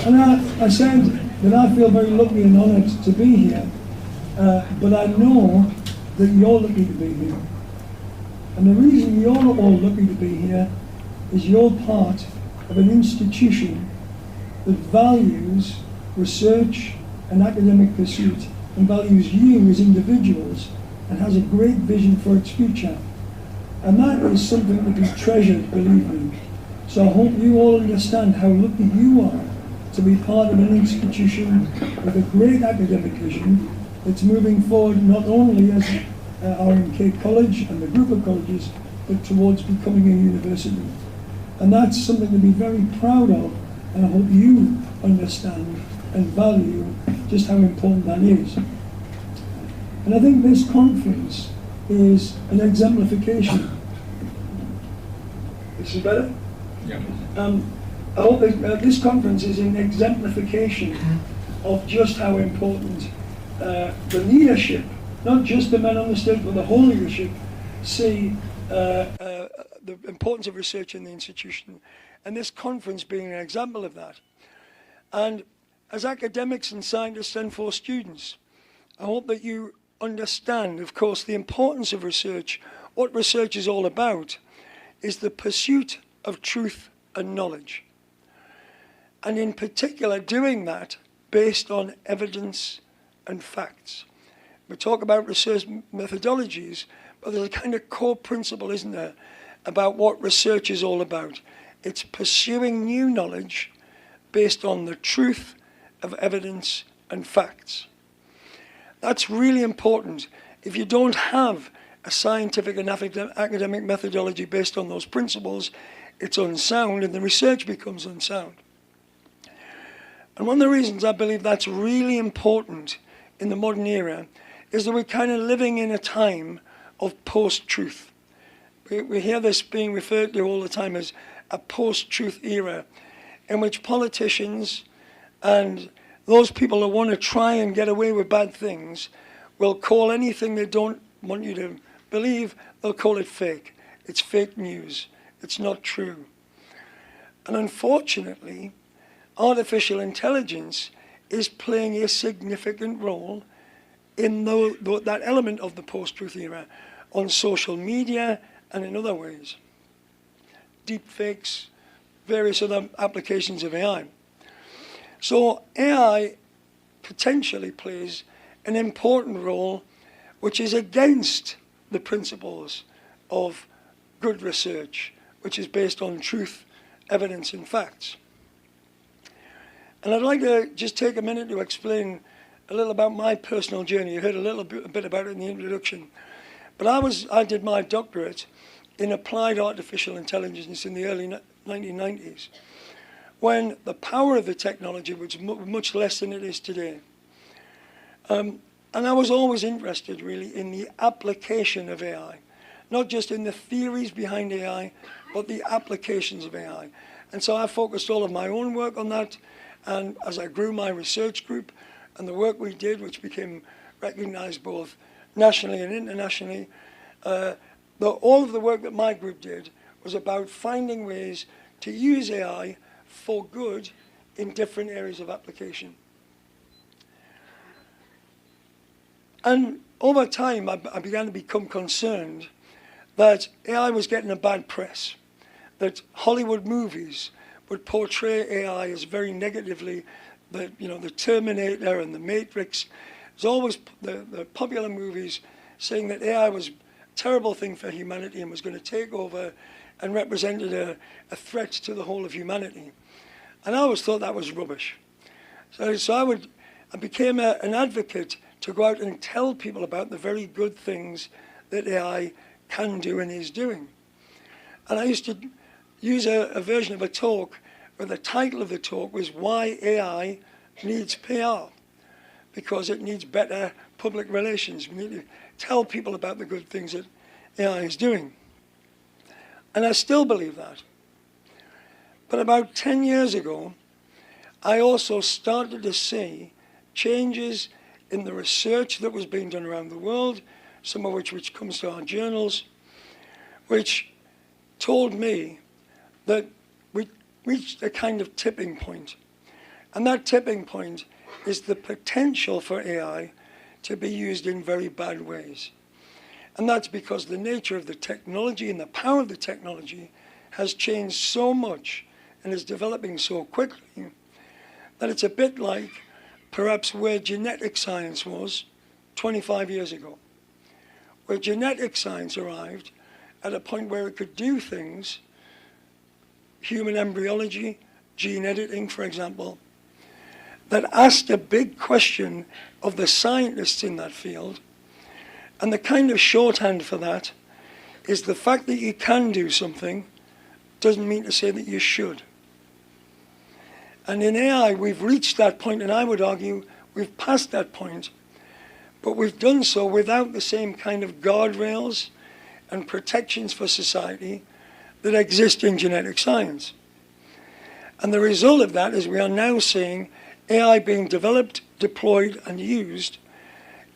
And I said that I feel very lucky and honoured to be here, but I know that you're lucky to be here. And the reason you're all lucky to be here is you're part of an institution that values research and academic pursuit and values you as individuals and has a great vision for its future. And that is something to be treasured, believe me. So I hope you all understand how lucky you are to be part of an institution with a great academic vision that's moving forward not only as RMK College and the group of colleges, but towards becoming a university. And that's something to be very proud of, and I hope you understand and value just how important that is. And I think this conference is an exemplification. This is better? Yeah. I hope that, this conference is an exemplification of just how important the leadership, not just the men on the stage, but the whole leadership, see the importance of research in the institution, and this conference being an example of that. And as academics and scientists and for students, I hope that you understand, of course, the importance of research. What research is all about is the pursuit of truth and knowledge. And in particular, doing that based on evidence and facts. We talk about research methodologies, but there's a kind of core principle, isn't there, about what research is all about. It's pursuing new knowledge based on the truth of evidence and facts. That's really important. If you don't have a scientific and academic methodology based on those principles, it's unsound and the research becomes unsound. And one of the reasons I believe that's really important in the modern era is that we're kind of living in a time of post-truth. We hear this being referred to all the time as a post-truth era, in which politicians and those people who want to try and get away with bad things will call anything they don't want you to believe, they'll call it fake. it's fake news, it's not true. And unfortunately, artificial intelligence is playing a significant role in that element of the post-truth era on social media and in other ways. Deepfakes, various other applications of AI. So AI potentially plays an important role which is against the principles of good research, which is based on truth, evidence and facts. And I'd like to just take a minute to explain a little about my personal journey. You heard a bit about it in the introduction. But I did my doctorate in applied artificial intelligence in the early 1990s, when the power of the technology was much less than it is today. And I was always interested, really, in the application of AI, not just in the theories behind AI, but the applications of AI. And so I focused all of my own work on that, and as I grew my research group and the work we did, which became recognized both nationally and internationally, all of the work that my group did was about finding ways to use AI for good in different areas of application. And over time, I began to become concerned that AI was getting a bad press, that Hollywood movies would portray AI as very negatively, the Terminator and the Matrix. There's always the popular movies saying that AI was a terrible thing for humanity and was going to take over and represented a threat to the whole of humanity. And I always thought that was rubbish. So I became an advocate to go out and tell people about the very good things that AI can do and is doing. And I used to use a version of a talk where the title of the talk was Why AI Needs PR, because it needs better public relations. We need to tell people about the good things that AI is doing. And I still believe that. But about 10 years ago, I also started to see changes in the research that was being done around the world, some of which comes to our journals, which told me that we reached a kind of tipping point. And that tipping point is the potential for AI to be used in very bad ways. And that's because the nature of the technology and the power of the technology has changed so much and is developing so quickly that it's a bit like perhaps where genetic science was 25 years ago, where genetic science arrived at a point where it could do things, human embryology, gene editing, for example, that asked a big question of the scientists in that field. And the kind of shorthand for that is the fact that you can do something doesn't mean to say that you should. And in AI, we've reached that point, and I would argue we've passed that point, but we've done so without the same kind of guardrails and protections for society that exist in genetic science. And the result of that is we are now seeing AI being developed, deployed, and used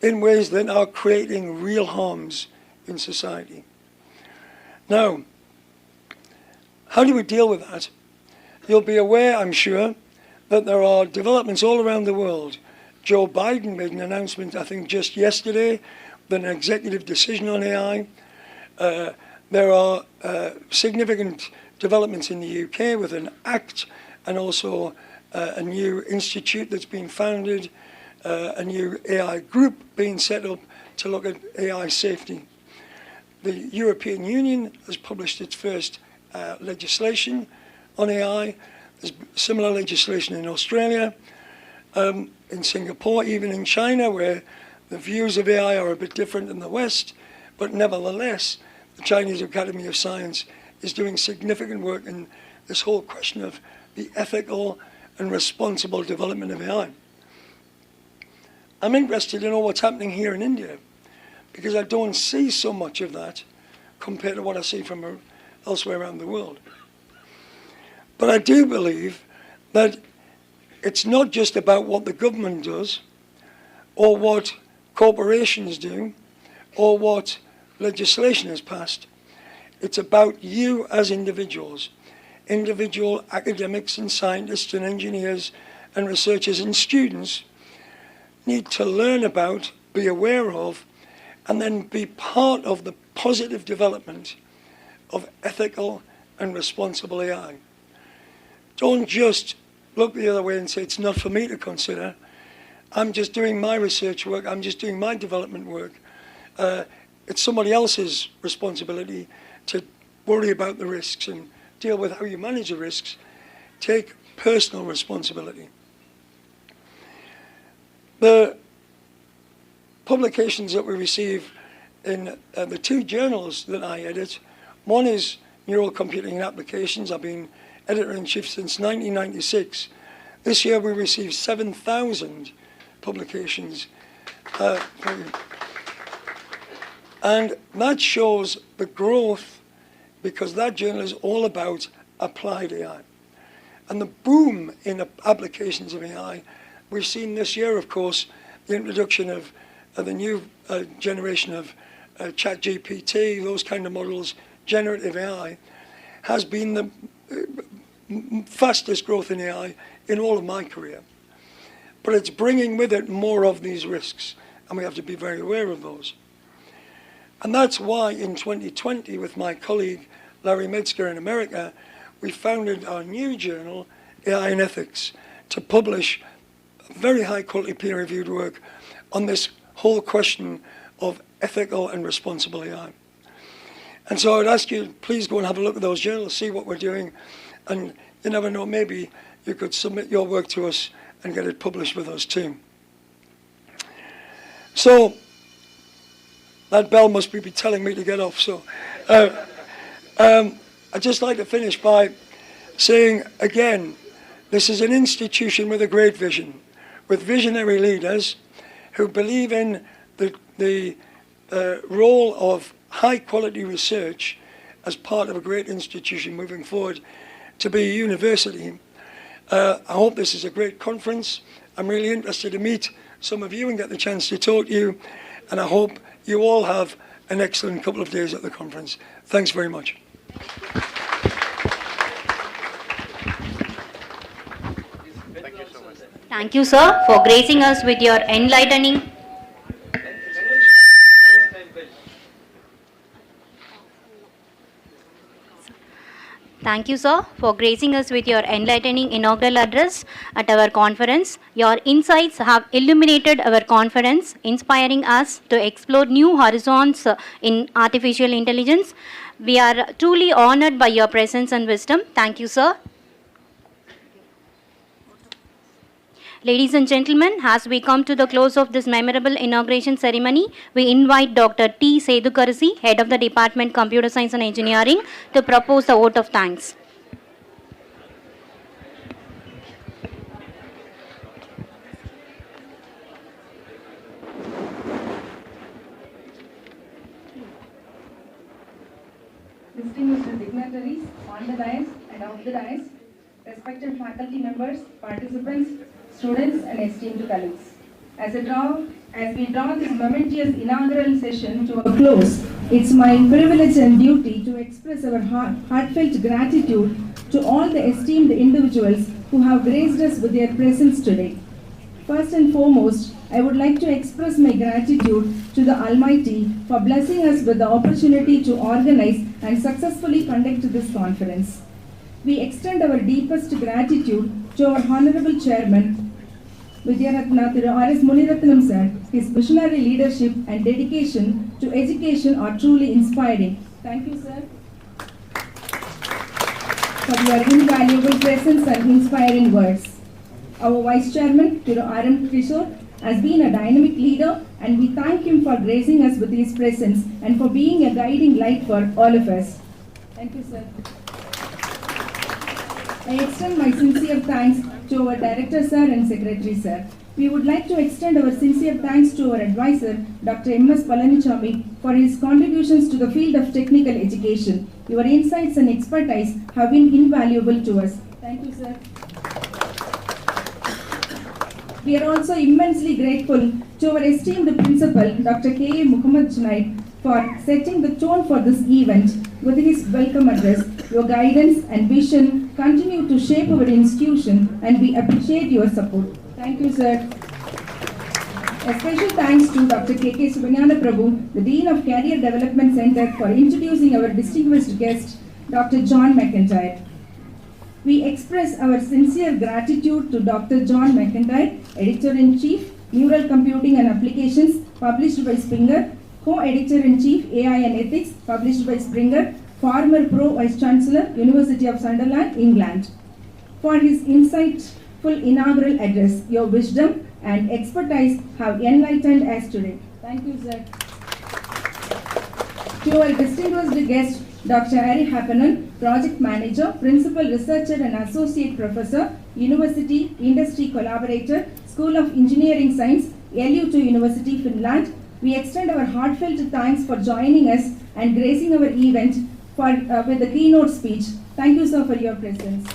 in ways that are creating real harms in society. Now, how do we deal with that? You'll be aware, I'm sure, that there are developments all around the world. Joe Biden made an announcement, I think just yesterday, with an executive decision on AI. There are significant developments in the UK with an act and also a new institute that's been founded, a new AI group being set up to look at AI safety. The European Union has published its first legislation on AI. There's similar legislation in Australia, in Singapore, even in China, where the views of AI are a bit different than the West, but nevertheless, the Chinese Academy of Science is doing significant work in this whole question of the ethical and responsible development of AI. I'm interested to know what's happening here in India, because I don't see so much of that compared to what I see from elsewhere around the world. But I do believe that it's not just about what the government does, or what corporations do, or what legislation is passed. It's about you as individuals. Individual academics and scientists and engineers and researchers and students need to learn about, be aware of, and then be part of the positive development of ethical and responsible AI. Don't just look the other way and say, it's not for me to consider. I'm just doing my research work, I'm just doing my development work. It's somebody else's responsibility to worry about the risks and deal with how you manage the risks. Take personal responsibility. The publications that we receive in the two journals that I edit, one is Neural Computing and Applications. I've been editor-in-chief since 1996. This year we received 7,000 publications. And that shows the growth, because that journal is all about applied AI. And the boom in applications of AI, we've seen this year, of course, the introduction of the new generation of ChatGPT, those kind of models, generative AI, has been the fastest growth in AI in all of my career. But it's bringing with it more of these risks, and we have to be very aware of those. And that's why in 2020, with my colleague Larry Metzger in America, we founded our new journal, AI and Ethics, to publish very high quality peer-reviewed work on this whole question of ethical and responsible AI. And so I'd ask you, please go and have a look at those journals, see what we're doing, and you never know, maybe you could submit your work to us and get it published with us too. So, that bell must be telling me to get off, so I'd just like to finish by saying again, this is an institution with a great vision, with visionary leaders who believe in the role of high quality research as part of a great institution moving forward to be a university. I hope this is a great conference. I'm really interested to meet some of you and get the chance to talk to you, and I hope you all have an excellent couple of days at the conference. Thanks very much. Thank you, sir, for gracing us with your enlightening. Thank you, sir, for gracing us with your enlightening inaugural address at our conference. Your insights have illuminated our conference, inspiring us to explore new horizons in artificial intelligence. We are truly honored by your presence and wisdom. Thank you, sir. Ladies and gentlemen, as we come to the close of this memorable inauguration ceremony, we invite Dr. T. Sedukarasi, Head of the Department Computer Science and Engineering, to propose the vote of thanks. Distinguished dignitaries on the dais and off the dais, respected faculty members, participants, students and esteemed colleagues. As we draw this momentous inaugural session to a close, it's my privilege and duty to express our heartfelt gratitude to all the esteemed individuals who have graced us with their presence today. First and foremost, I would like to express my gratitude to the Almighty for blessing us with the opportunity to organize and successfully conduct this conference. We extend our deepest gratitude to our Honorable Chairman, Vidyaratna Thiru R.S. Muniratnam sir. His visionary leadership and dedication to education are truly inspiring. Thank you, sir, for your invaluable presence and inspiring words. Our Vice Chairman, Thiru R.M. Kishore, has been a dynamic leader, and we thank him for gracing us with his presence and for being a guiding light for all of us. Thank you, sir. I extend my sincere thanks to our Director Sir and Secretary Sir. We would like to extend our sincere thanks to our advisor, Dr. M.S. Palanichami, for his contributions to the field of technical education. Your insights and expertise have been invaluable to us. Thank you, sir. We are also immensely grateful to our esteemed principal, Dr. K.A. Muhammad Junaid, for setting the tone for this event with his welcome address. Your guidance and vision continue to shape our institution, and we appreciate your support. Thank you, sir. A special thanks to Dr. K.K. Subanyana Prabhu, the Dean of Career Development Center, for introducing our distinguished guest, Dr. John McIntyre. We express our sincere gratitude to Dr. John McIntyre, Editor-in-Chief, Neural Computing and Applications, published by Springer, Co-Editor-in-Chief, AI and Ethics, published by Springer, former Pro Vice-Chancellor, University of Sunderland, England, for his insightful inaugural address. Your wisdom and expertise have enlightened us today. Thank you, sir. To our distinguished guest, Dr. Harry Happanen, Project Manager, Principal Researcher and Associate Professor, University Industry Collaborator, School of Engineering Science, LU2 University, Finland. We extend our heartfelt thanks for joining us and gracing our event with the keynote speech. Thank you, sir, for your presence.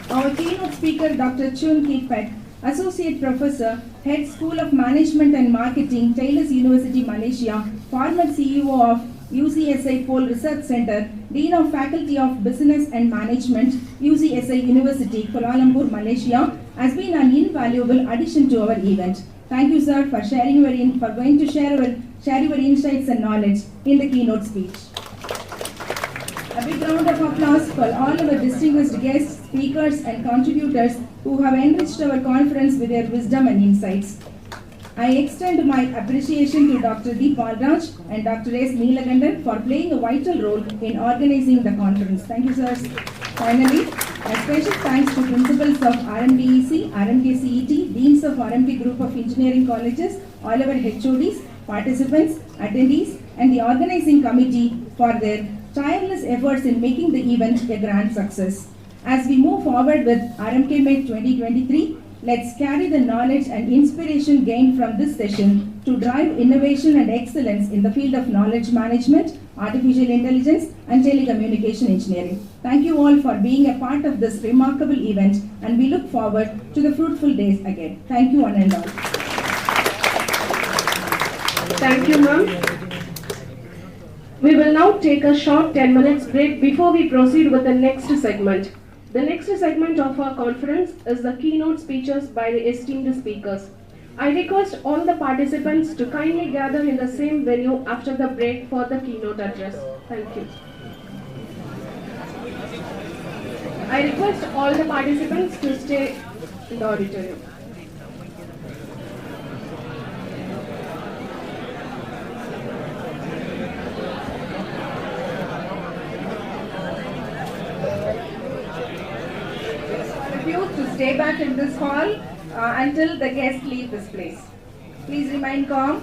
Our keynote speaker, Dr. Chun Kit Peck, Associate Professor, Head School of Management and Marketing, Taylor's University, Malaysia, former CEO of UCSI Pole Research Center, Dean of Faculty of Business and Management, UCSI University, Kuala Lumpur, Malaysia, has been an invaluable addition to our event. Thank you, sir, for going to share your insights and knowledge in the keynote speech. A big round of applause for all our distinguished guests, speakers, and contributors who have enriched our conference with their wisdom and insights. I extend my appreciation to Dr. D. Balraj and Dr. S. Neelakandan for playing a vital role in organizing the conference. Thank you, sirs. Finally, a special thanks to principals of RMDEC, RMKCET, Deans of RMK Group of Engineering Colleges, all our HODs, participants, attendees, and the organizing committee for their tireless efforts in making the event a grand success. As we move forward with RMKMATE 2023, let's carry the knowledge and inspiration gained from this session to drive innovation and excellence in the field of knowledge management, artificial intelligence, and telecommunication engineering. Thank you all for being a part of this remarkable event, and we look forward to the fruitful days ahead. Thank you, one and all. Thank you, ma'am. We will now take a short 10 minutes break before we proceed with the next segment. The next segment of our conference is the keynote speeches by the esteemed speakers. I request all the participants to kindly gather in the same venue after the break for the keynote address. Thank you. I request all the participants to stay in the auditorium. To stay back in this hall until the guests leave this place. Please remain calm.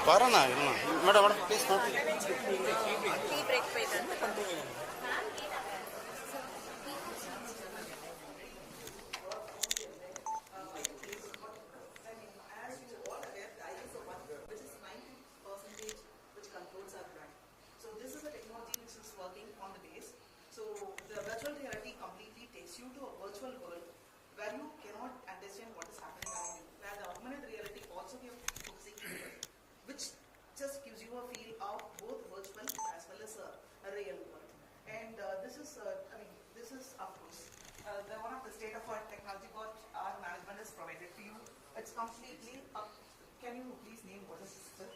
Parana, madam, please. It's completely up. Can you please name what is this?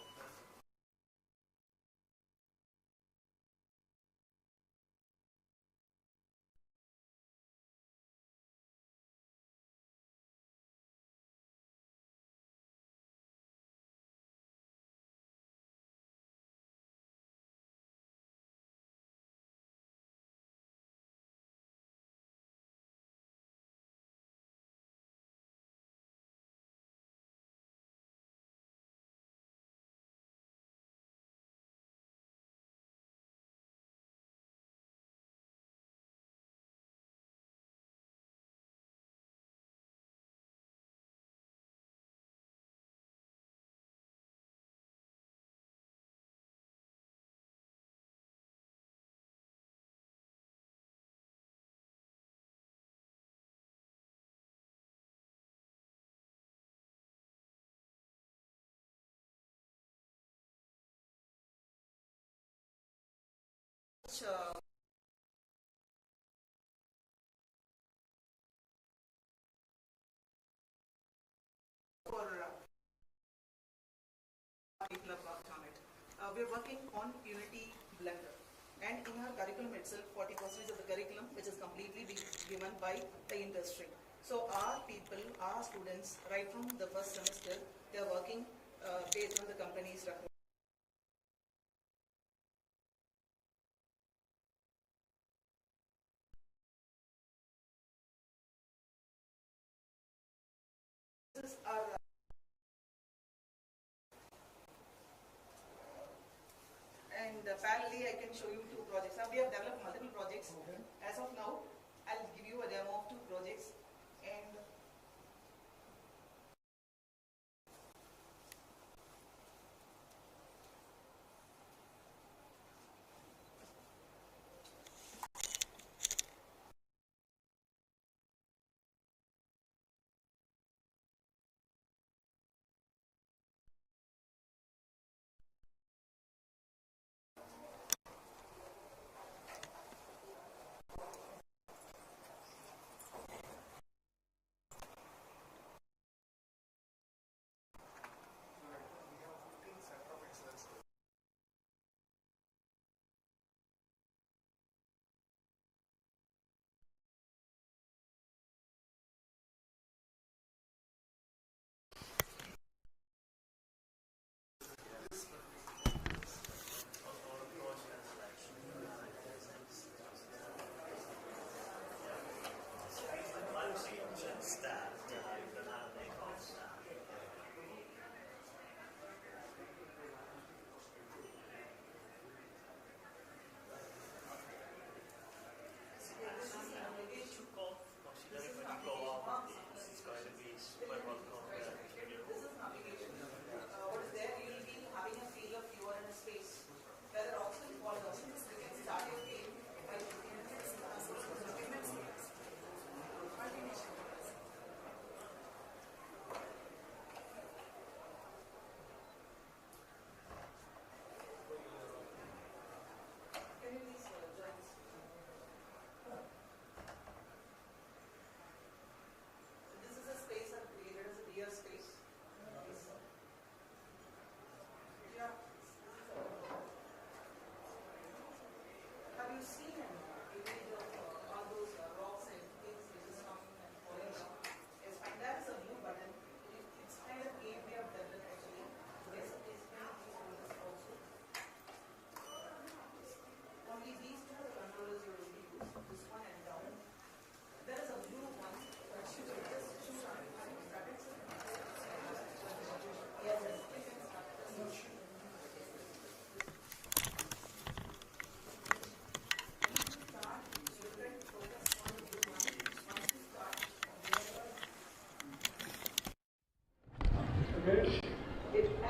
We're working on Unity Blender, and in our curriculum itself, 40% of the curriculum which is completely given by the industry. So our people, our students, right from the first semester, they are working based on the company's requirements. And parallelly, I can show you two projects. Now we have developed multiple projects. Okay. As of now, I'll give you a demo of two projects. And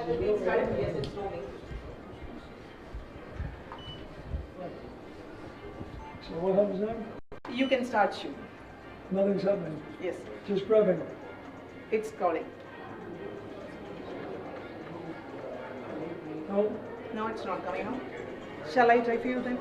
And the main strategy is installing. So what happens now? You can start shooting. Nothing's happening. Yes, Just grabbing. it's scrolling. No. No, it's not coming out. Shall I try for you then?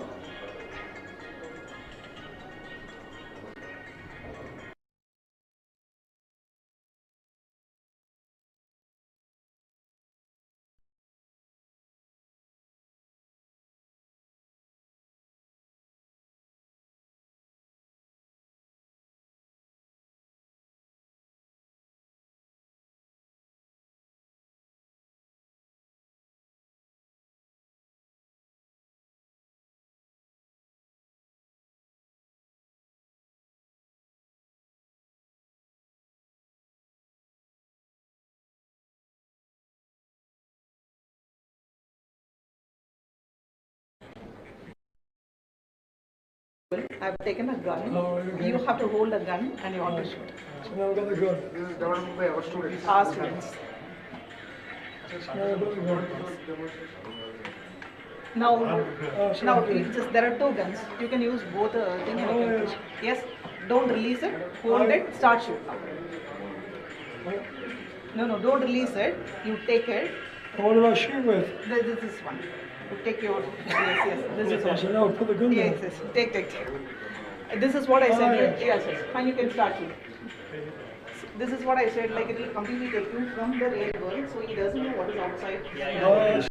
I've taken a gun. Oh, okay. You have to hold a gun and you have to shoot. So now I've got the gun. Our students. Now I've got the gun. Now, sorry. now there are two guns. You can use both things. Oh, yes. Yes. Don't release it. Hold it. Start shoot now. No, don't release it. You take it. What do I shoot with? This is one. You take your yes. This is one. So now put the gun down. Yes. Take. This is what I said. yes. Yes. Fine. You can start shoot. This is what I said. Like it will completely take you from the real world, so he doesn't know what is outside. Yes.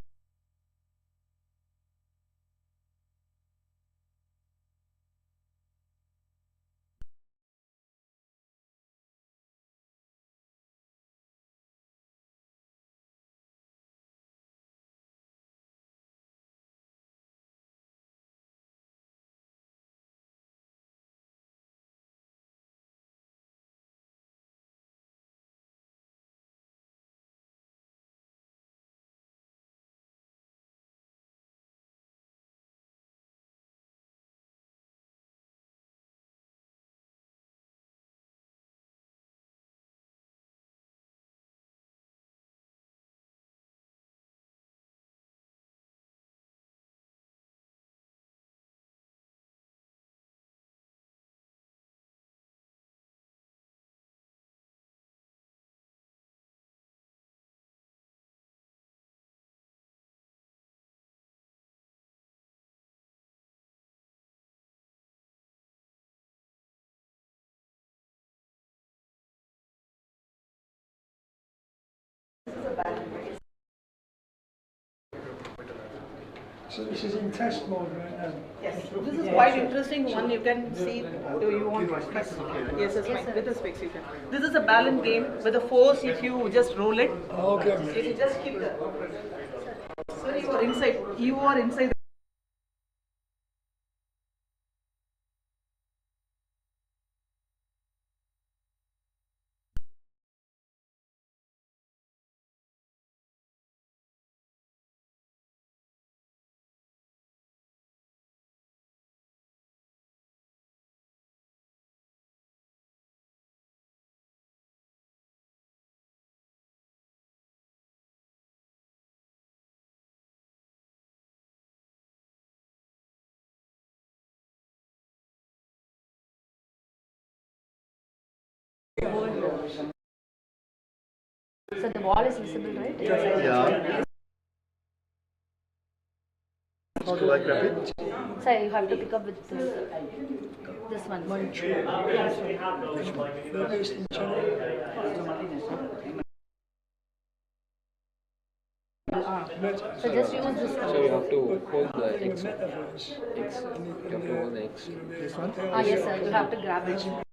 So this is in test mode right now. Yes, this is quite interesting one. You can see. Do you want? Yes, yes, fine. With the specs you can. This is a balance game with a force. If you just roll it, Okay. if you just keep the. So you are inside. You are inside. So the wall is visible, right? Yeah. How do I grab it? So you have to pick up with this one. So just use this one. So you have to hold the X. Metaverse. X. You have to hold the X. This one? Yes sir, you have to grab it.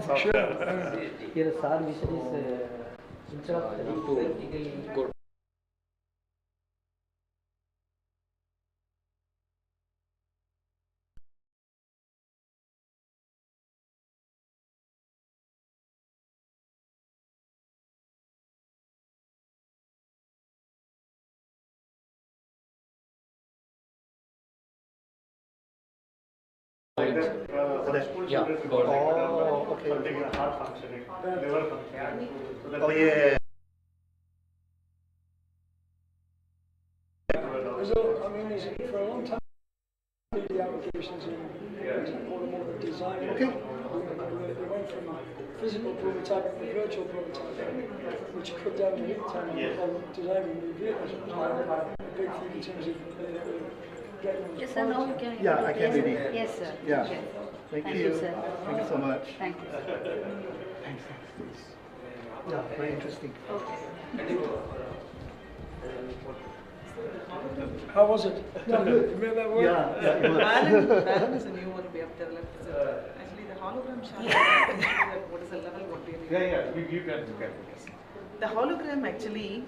Sure. Here, sir, mission is instead of practically Go. Yeah. Oh, okay. Oh, yeah. So, I mean, for a long time, the applications in automotive design. Okay. They went from physical prototyping to virtual prototyping, which cut down the lead time on designing new vehicles. It was a big thing in terms of getting. Yes, sir, now you can. Yeah, I can read it. Yes, sir. Yeah. Yes. Thank Thank you. you, sir. Thank you so much. Thank you, sir. Thanks. Yeah, very interesting. How was it? Yeah, good. You made that work? Yeah, it was. Balance is a new one we have developed. Actually, the hologram shows what is the level what we are. Yeah, you can look at it. The hologram actually,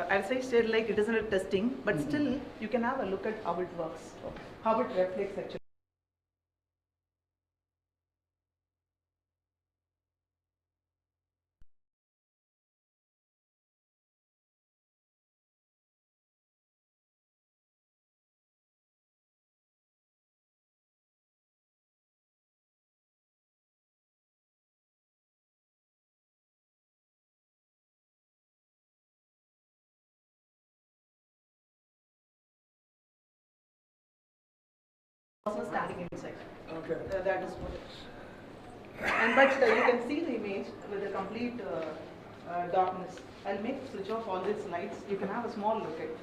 as I said, like it isn't a testing, but still you can have a look at how it works, how it reflects actually. Also standing inside. Okay. That is what it is. And but you can see the image with the complete darkness. I'll make switch off all these lights. You can have a small look at it.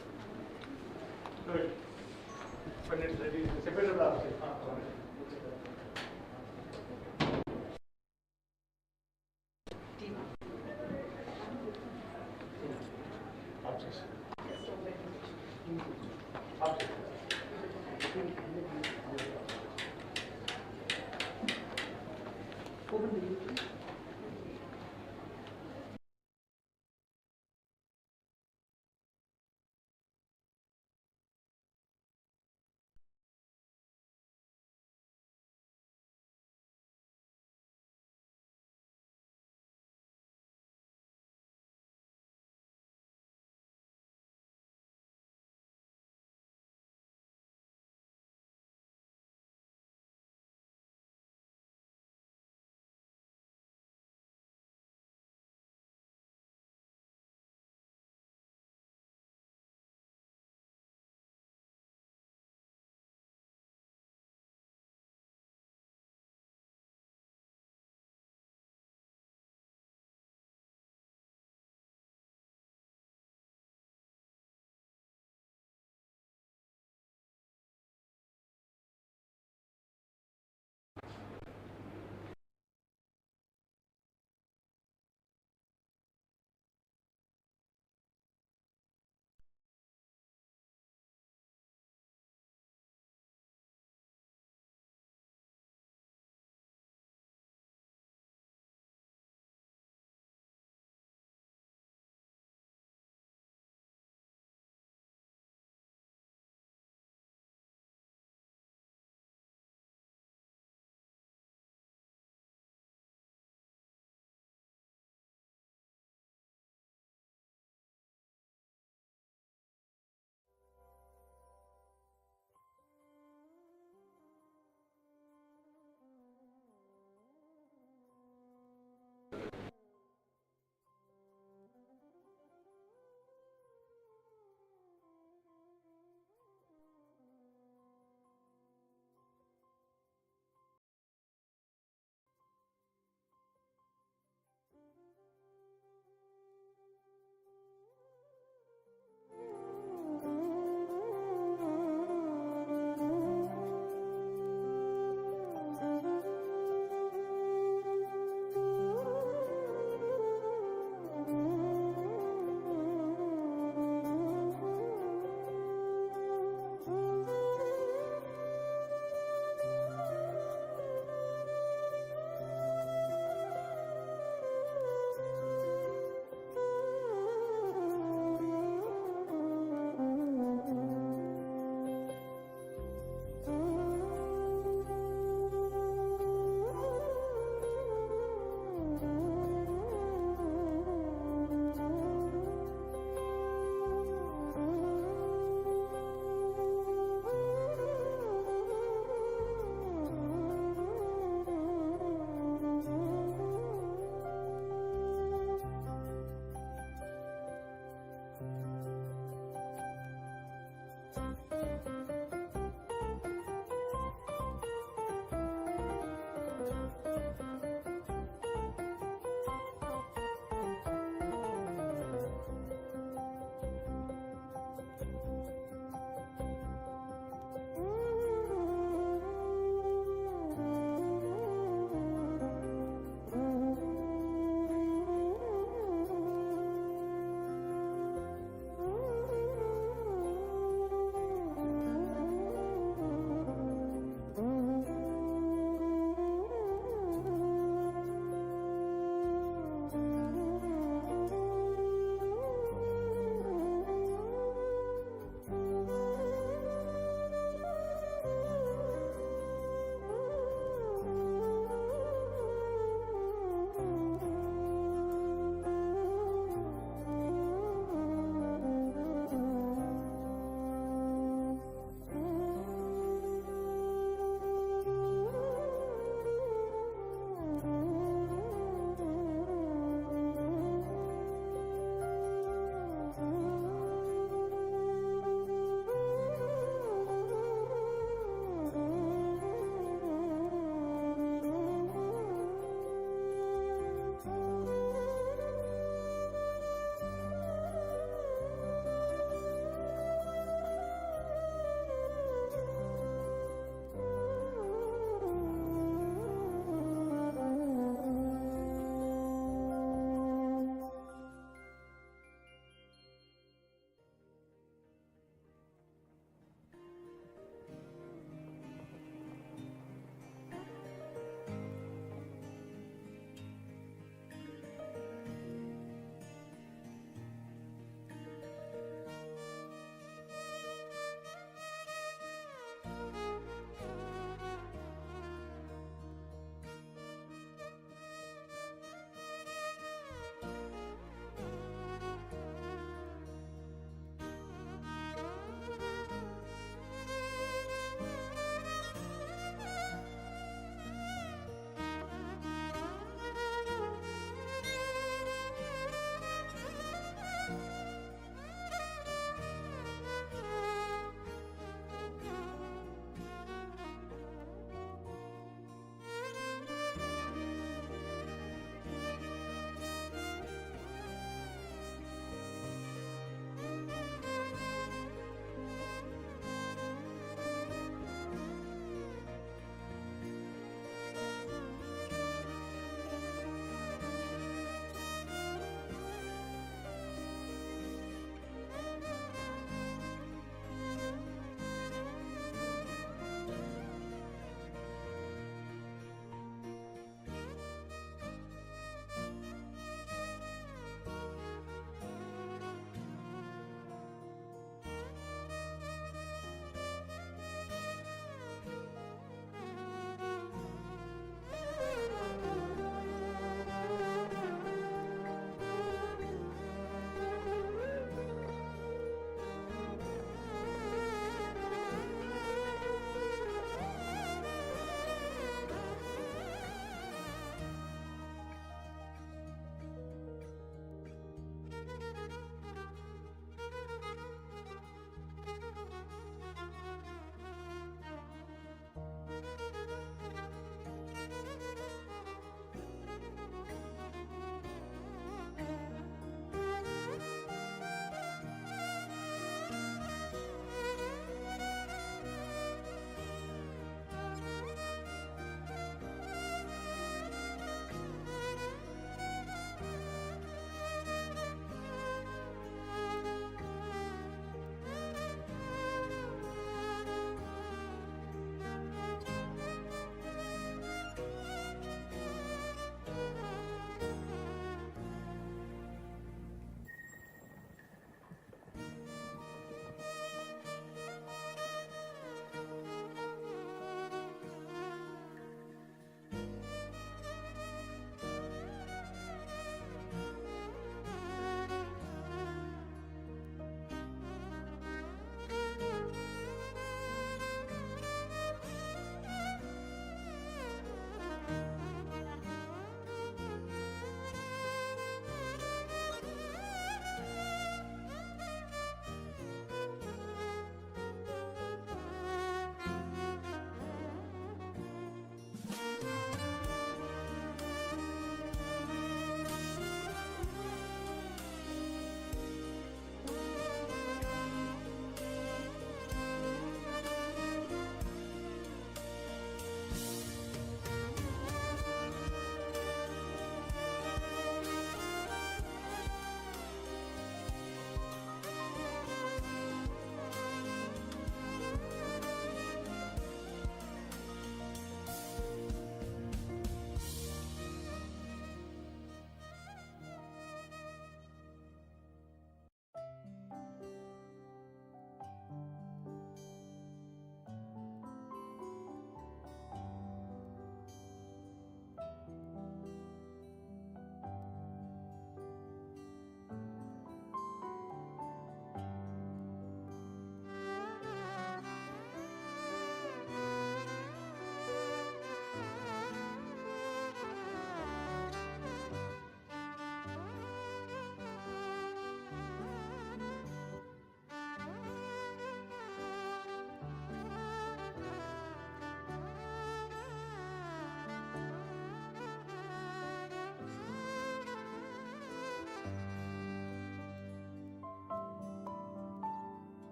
Good. When it's ready, it's a better